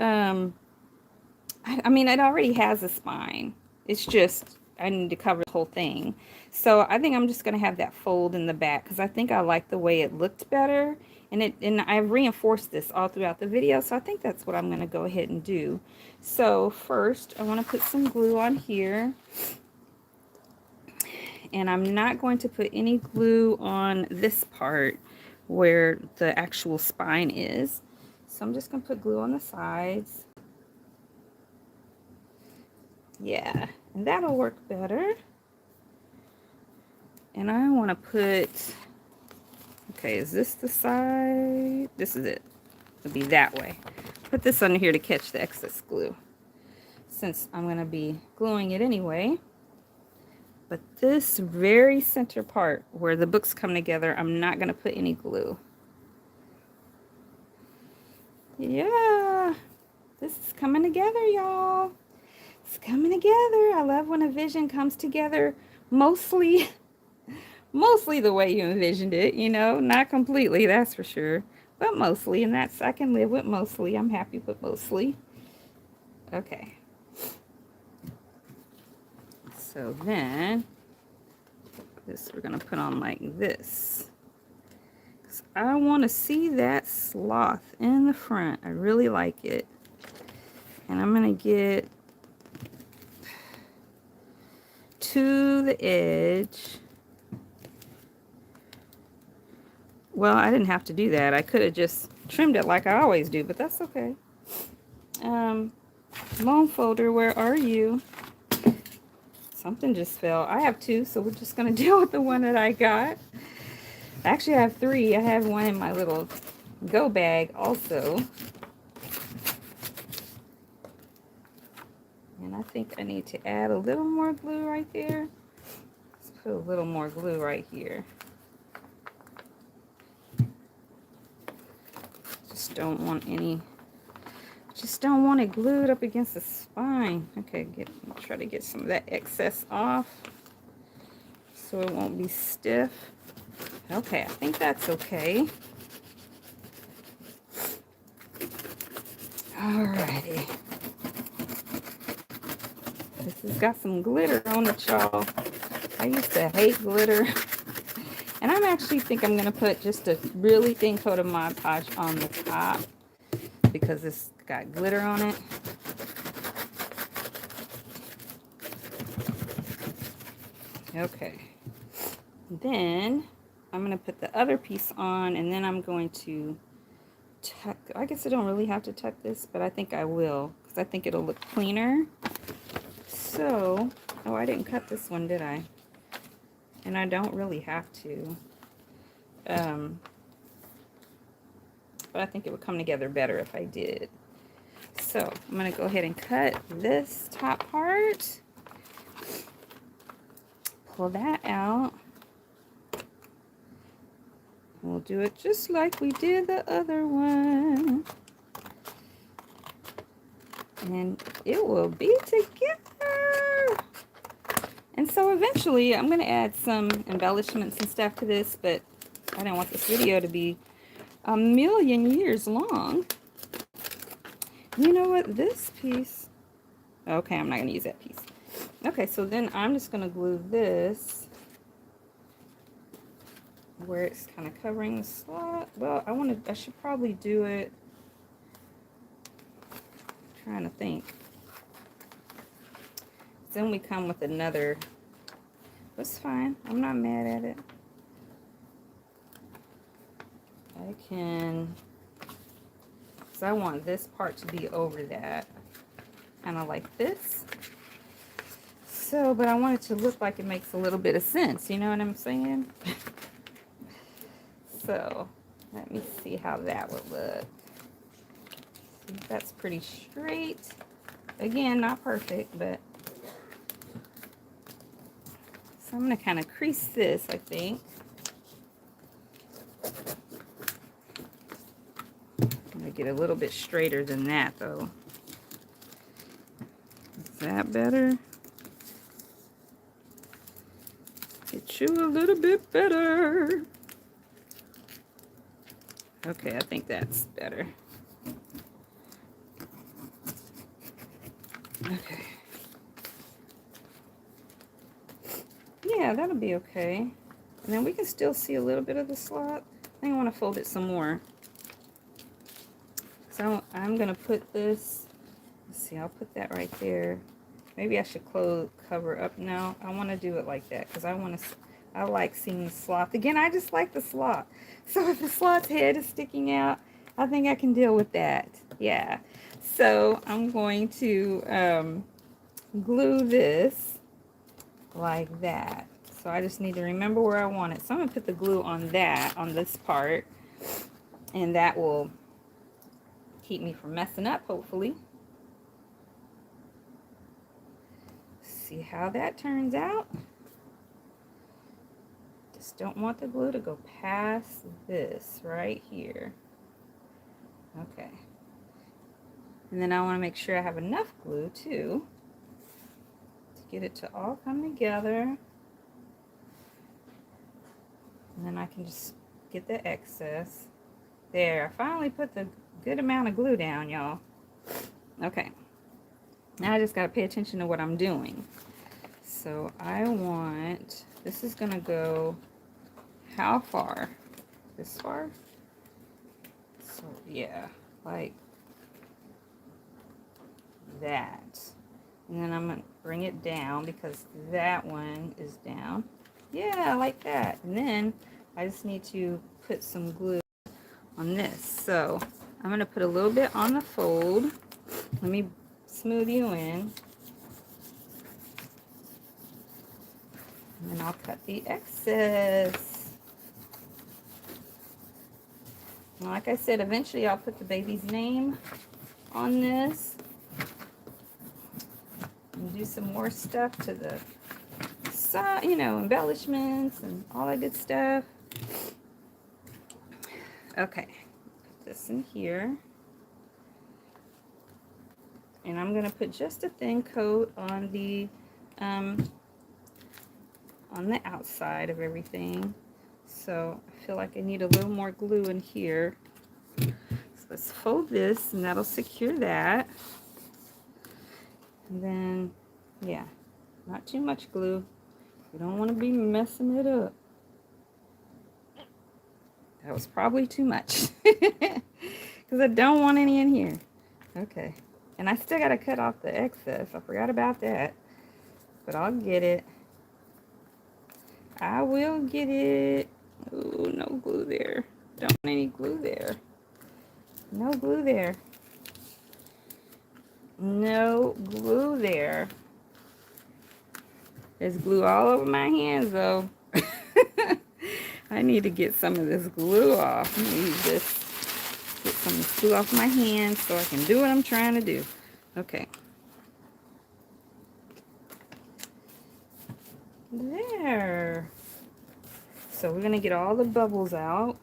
I mean, it already has a spine. It's just, I need to cover the whole thing. So I think I'm just going to have that fold in the back, because I think I like the way it looked better. And I've reinforced this all throughout the video. So I think that's what I'm going to go ahead and do. So first, I want to put some glue on here. And I'm not going to put any glue on this part where the actual spine is. So I'm just going to put glue on the sides. Yeah, and that'll work better. And I want to put, okay, is this the side? This is it. It'll be that way. Put this under here to catch the excess glue, since I'm going to be gluing it anyway. But this very center part where the books come together, I'm not going to put any glue. Yeah, this is coming together, y'all. It's coming together. I love when a vision comes together mostly the way you envisioned it, you know, not completely, that's for sure, but mostly, and that's, I can live with mostly. I'm happy with mostly. Okay. So then this we're going to put on like this. 'Cause I want to see that sloth in the front. I really like it. And I'm going to get to the edge. Well, I didn't have to do that. I could have just trimmed it like I always do, but that's okay. Loan folder, where are you? Something just fell. I have two, so we're just going to deal with the one that I got. Actually, I have three. I have one in my little go bag also. And I think I need to add a little more glue right there. Let's put a little more glue right here. Just don't want it glued up against the spine. Okay, try to get some of that excess off so it won't be stiff. Okay, I think that's okay. Alrighty. This has got some glitter on it, y'all. I used to hate glitter. And I'm actually think I'm going to put just a really thin coat of Mod Podge on the top because it's got glitter on it. Okay. Then I'm going to put the other piece on, and then I'm going to tuck. I guess I don't really have to tuck this, but I think I will because I think it'll look cleaner. So, oh, I didn't cut this one, did I? And I don't really have to. But I think it would come together better if I did. So, I'm going to go ahead and cut this top part. Pull that out. We'll do it just like we did the other one. And it will be together. And so eventually I'm going to add some embellishments and stuff to this, but I don't want this video to be a million years long. You know what? This piece... Okay, I'm not going to use that piece. Okay, so then I'm just going to glue this where it's kind of covering the slot. Well, I should probably do it... I'm trying to think. Then we come with another... That's fine. I'm not mad at it. I can... So I want this part to be over that. Kind of like this. So, but I want it to look like it makes a little bit of sense. You know what I'm saying? So, let me see how that would look. See, that's pretty straight. Again, not perfect, but... So I'm going to kind of crease this, I think. I'm going to get a little bit straighter than that, though. Is that better? Get you a little bit better. Okay, I think that's better. Okay. Yeah, that'll be okay. And then we can still see a little bit of the slot. I think I want to fold it some more. So I'm going to put this, let's see, I'll put that right there. Maybe I should cover up now. I want to do it like that because I like seeing the slot. Again, I just like the slot. So if the slot's head is sticking out, I think I can deal with that. Yeah. So I'm going to glue this like that. So I just need to remember where I want it. So I'm going to put the glue on that, on this part. And that will keep me from messing up, hopefully. See how that turns out. Just don't want the glue to go past this right here. Okay. And then I want to make sure I have enough glue too to get it to all come together. And then I can just get the excess. There, I finally put the good amount of glue down, y'all. Okay. Now I just got to pay attention to what I'm doing. So I want, this is going to go how far? This far? So yeah, like that. And then I'm going to bring it down because that one is down. Yeah, like that. And then I just need to put some glue on this. So I'm going to put a little bit on the fold. Let me smooth you in. And then I'll cut the excess. And like I said, eventually I'll put the baby's name on this. And do some more stuff to the side, you know, embellishments and all that good stuff. Okay, put this in here. And I'm going to put just a thin coat on the outside of everything. So I feel like I need a little more glue in here. So let's fold this, and that'll secure that. And then, yeah, not too much glue. You don't want to be messing it up. That was probably too much. Because I don't want any in here. Okay. And I still got to cut off the excess. I forgot about that. But I'll get it. I will get it. Oh, no glue there. Don't want any glue there. No glue there. No glue there. There's glue all over my hands, though. I need to get some of this glue off. Let me use this. Get some of this glue off my hands so I can do what I'm trying to do. Okay. There. So we're going to get all the bubbles out.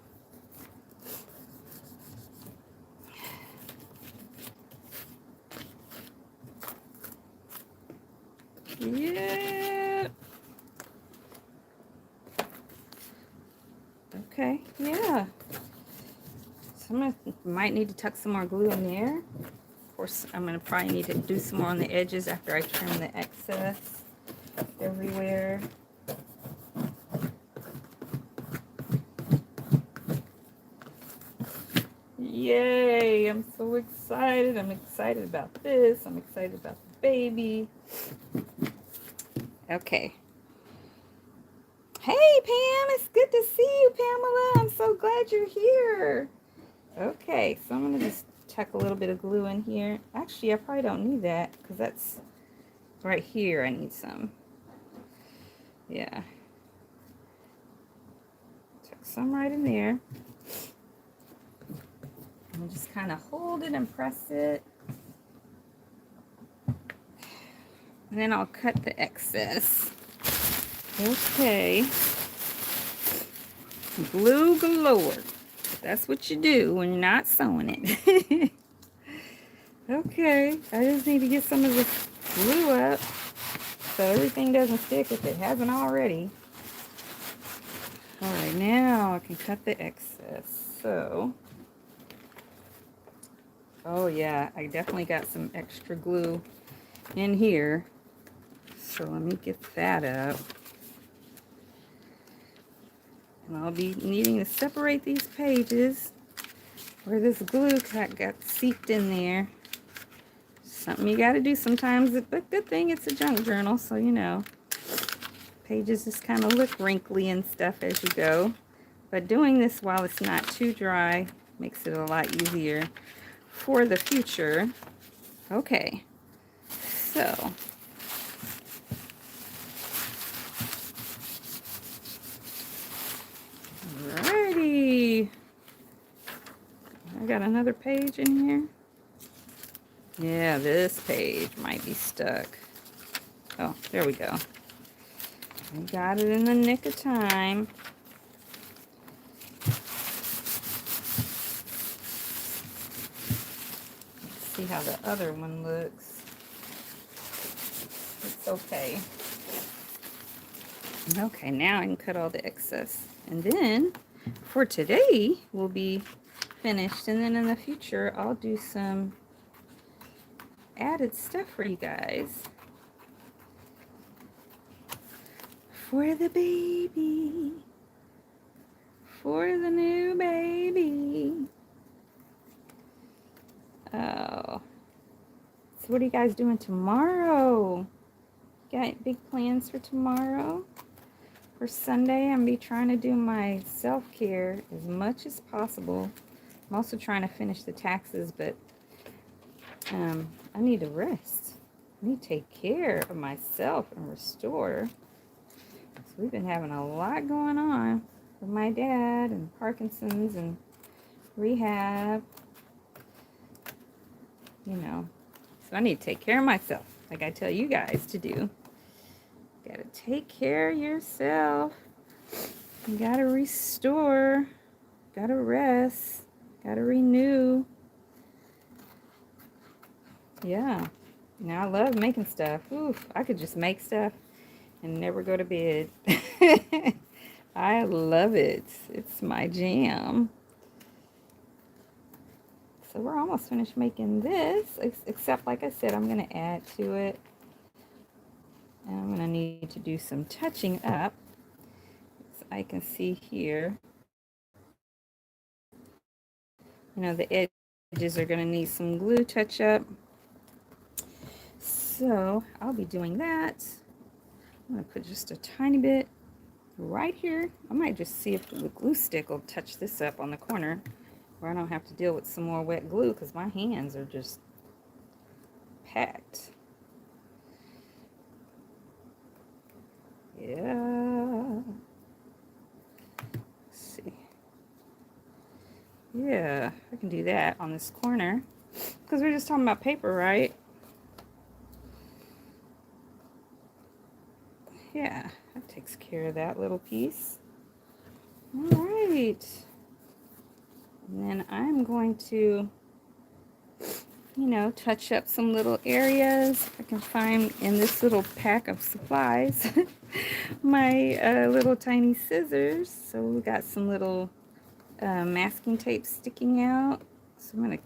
Yeah. Okay, yeah. So might need to tuck some more glue in there. Of course, I'm going to probably need to do some more on the edges after I trim the excess everywhere. Yay, I'm so excited. I'm excited about this. I'm excited about the baby. Okay. Hey, Pam, it's good to see you, Pamela. I'm so glad you're here. Okay, so I'm going to just tuck a little bit of glue in here. Actually, I probably don't need that because that's right here. I need some. Yeah. Tuck some right in there. And just kind of hold it and press it. And then I'll cut the excess. Okay. Glue galore. That's what you do when you're not sewing it. Okay. I just need to get some of this glue up so everything doesn't stick if it hasn't already. Alright, now I can cut the excess. So, oh yeah, I definitely got some extra glue in here. So let me get that up. And I'll be needing to separate these pages where this glue got seeped in there. Something you got to do sometimes, but good thing it's a junk journal, so you know. Pages just kind of look wrinkly and stuff as you go. But doing this while it's not too dry makes it a lot easier for the future. Okay, so alrighty. I got another page in here. Yeah, this page might be stuck. Oh, there we go. I got it in the nick of time. Let's see how the other one looks. It's okay. Okay, now I can cut all the excess. And then, for today, we'll be finished. And then in the future, I'll do some added stuff for you guys. For the baby. For the new baby. Oh. So what are you guys doing tomorrow? Got big plans for tomorrow? For Sunday, I'm going to be trying to do my self-care as much as possible. I'm also trying to finish the taxes, but I need to rest. I need to take care of myself and restore. So we've been having a lot going on with my dad and Parkinson's and rehab, you know. So I need to take care of myself, like I tell you guys to do. Gotta take care of yourself. You gotta restore. Gotta rest. Gotta renew. Yeah. Now I love making stuff. Oof, I could just make stuff and never go to bed. I love it. It's my jam. So we're almost finished making this, except like I said, I'm going to add to it. And I'm going to need to do some touching up. So I can see here, you know, the edges are going to need some glue touch up. So I'll be doing that. I'm going to put just a tiny bit right here. I might just see if the glue stick will touch this up on the corner where I don't have to deal with some more wet glue because my hands are just packed. Yeah. Let's see. Yeah, I can do that on this corner because we're just talking about paper, right? Yeah, that takes care of that little piece. All right. And then I'm going to, you know, touch up some little areas I can find in this little pack of supplies. My little tiny scissors. So we got some little masking tape sticking out. So I'm going to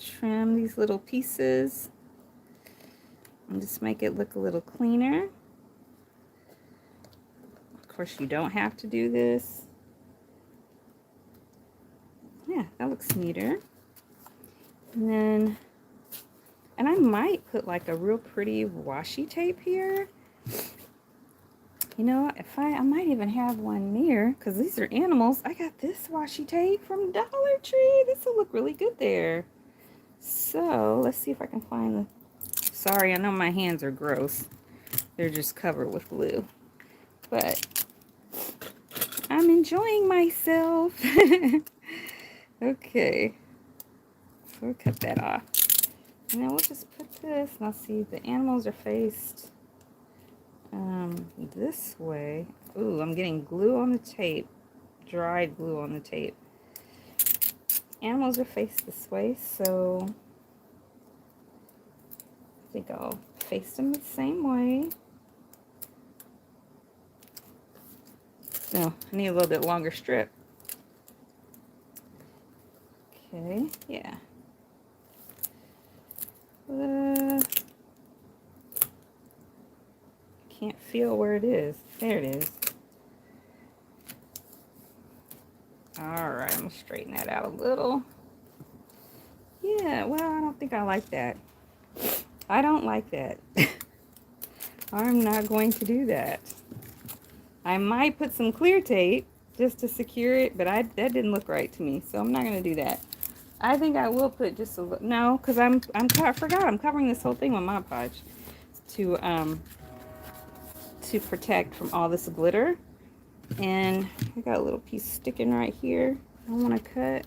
trim these little pieces and just make it look a little cleaner. Of course, you don't have to do this. Yeah, that looks neater. And then, and I might put like a real pretty washi tape here. You know, if I might even have one near, because these are animals. I got this washi tape from Dollar Tree. This will look really good there. So, let's see if I can find the, sorry, I know my hands are gross. They're just covered with glue. But I'm enjoying myself. Okay. So we'll cut that off. And then we'll just put this. Now see, the animals are faced this way. Ooh, I'm getting glue on the tape. Dried glue on the tape. Animals are faced this way, so I think I'll face them the same way. No, I need a little bit longer strip. Okay, yeah. Can't feel where it is. There it is. Alright, I'm going to straighten that out a little. Yeah, well, I don't think I like that. I don't like that. I'm not going to do that. I might put some clear tape just to secure it, but that didn't look right to me, so I'm not going to do that. I think I will put just a little, no, because I forgot I'm covering this whole thing with Mod Podge to protect from all this glitter. And I got a little piece sticking right here I want to cut.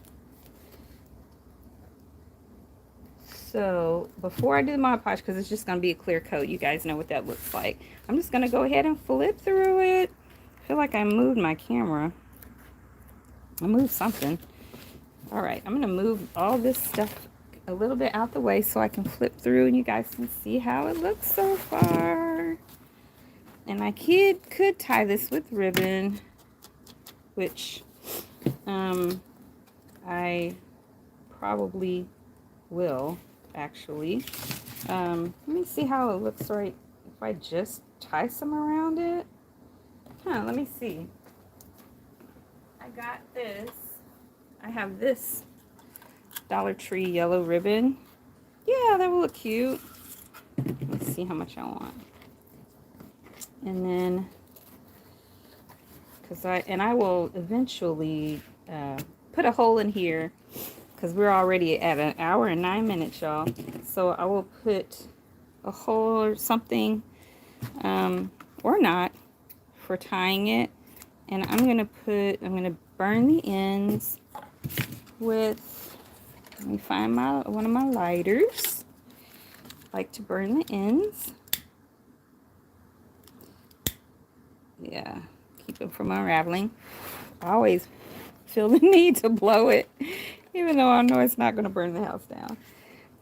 So before I do the Mod Podge, because it's just going to be a clear coat, you guys know what that looks like. I'm just going to go ahead and flip through it. I feel like I moved my camera. I moved something. All right, I'm going to move all this stuff a little bit out the way so I can flip through and you guys can see how it looks so far. And I could tie this with ribbon, which I probably will, actually. Let me see how it looks right if I just tie some around it. Let me see. I got this. I have this Dollar Tree yellow ribbon. Yeah, that will look cute. Let's see how much I want. And then, I will eventually put a hole in here because we're already at an hour and 9 minutes, y'all. So I will put a hole or something, or not, for tying it. And I'm gonna burn the ends with, let me find one of my lighters. I like to burn the ends. Yeah, keep it from unraveling. I always feel the need to blow it, even though I know it's not gonna burn the house down.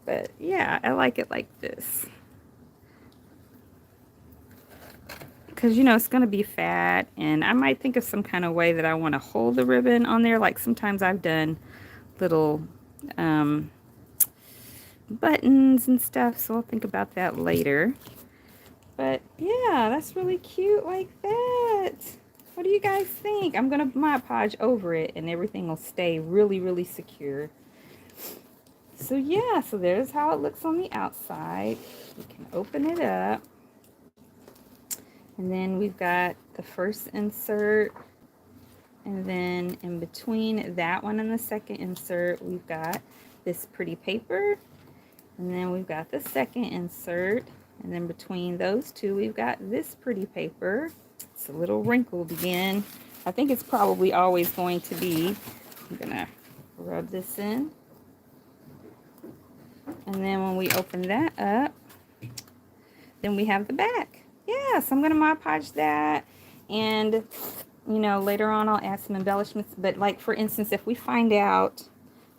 But yeah, I like it like this. Because, you know, it's going to be fat, and I might think of some kind of way that I want to hold the ribbon on there. Like sometimes I've done little buttons and stuff, so I'll think about that later. But yeah, that's really cute like that. What do you guys think? I'm going to Mod Podge over it, and everything will stay really, really secure. So yeah, so there's how it looks on the outside. We can open it up. And then we've got the first insert, and then in between that one and the second insert, we've got this pretty paper, and then we've got the second insert, and then between those two, we've got this pretty paper. It's a little wrinkled again. I think it's probably always going to be. I'm gonna rub this in, and then when we open that up, then we have the back. Yeah, so I'm going to Mod Podge that, and, you know, later on I'll add some embellishments, but like, for instance, if we find out,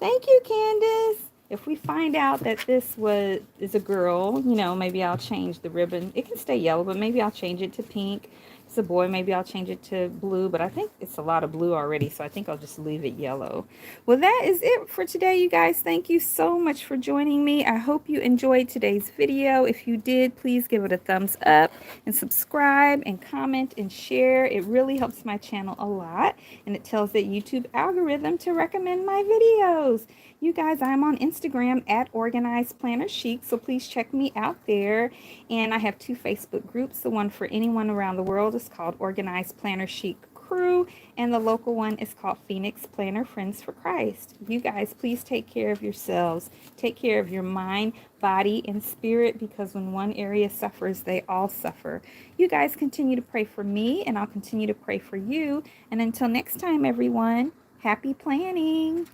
thank you, Candace, if we find out that this is a girl, you know, maybe I'll change the ribbon. It can stay yellow, but maybe I'll change it to pink. If it's a boy, maybe I'll change it to blue, but I think it's a lot of blue already, so I think I'll just leave it yellow. Well, that is it for today, you guys. Thank you so much for joining me. I hope you enjoyed today's video. If you did, please give it a thumbs up and subscribe and comment and share. It really helps my channel a lot, and it tells the YouTube algorithm to recommend my videos. You guys, I'm on Instagram at Organized Planner Chic, so please check me out there. And I have 2 Facebook groups. The one for anyone around the world is called Organized Planner Chic Crew, and the local one is called Phoenix Planner Friends for Christ. You guys, please take care of yourselves. Take care of your mind, body, and spirit, because when one area suffers, they all suffer. You guys continue to pray for me, and I'll continue to pray for you. And until next time, everyone, happy planning.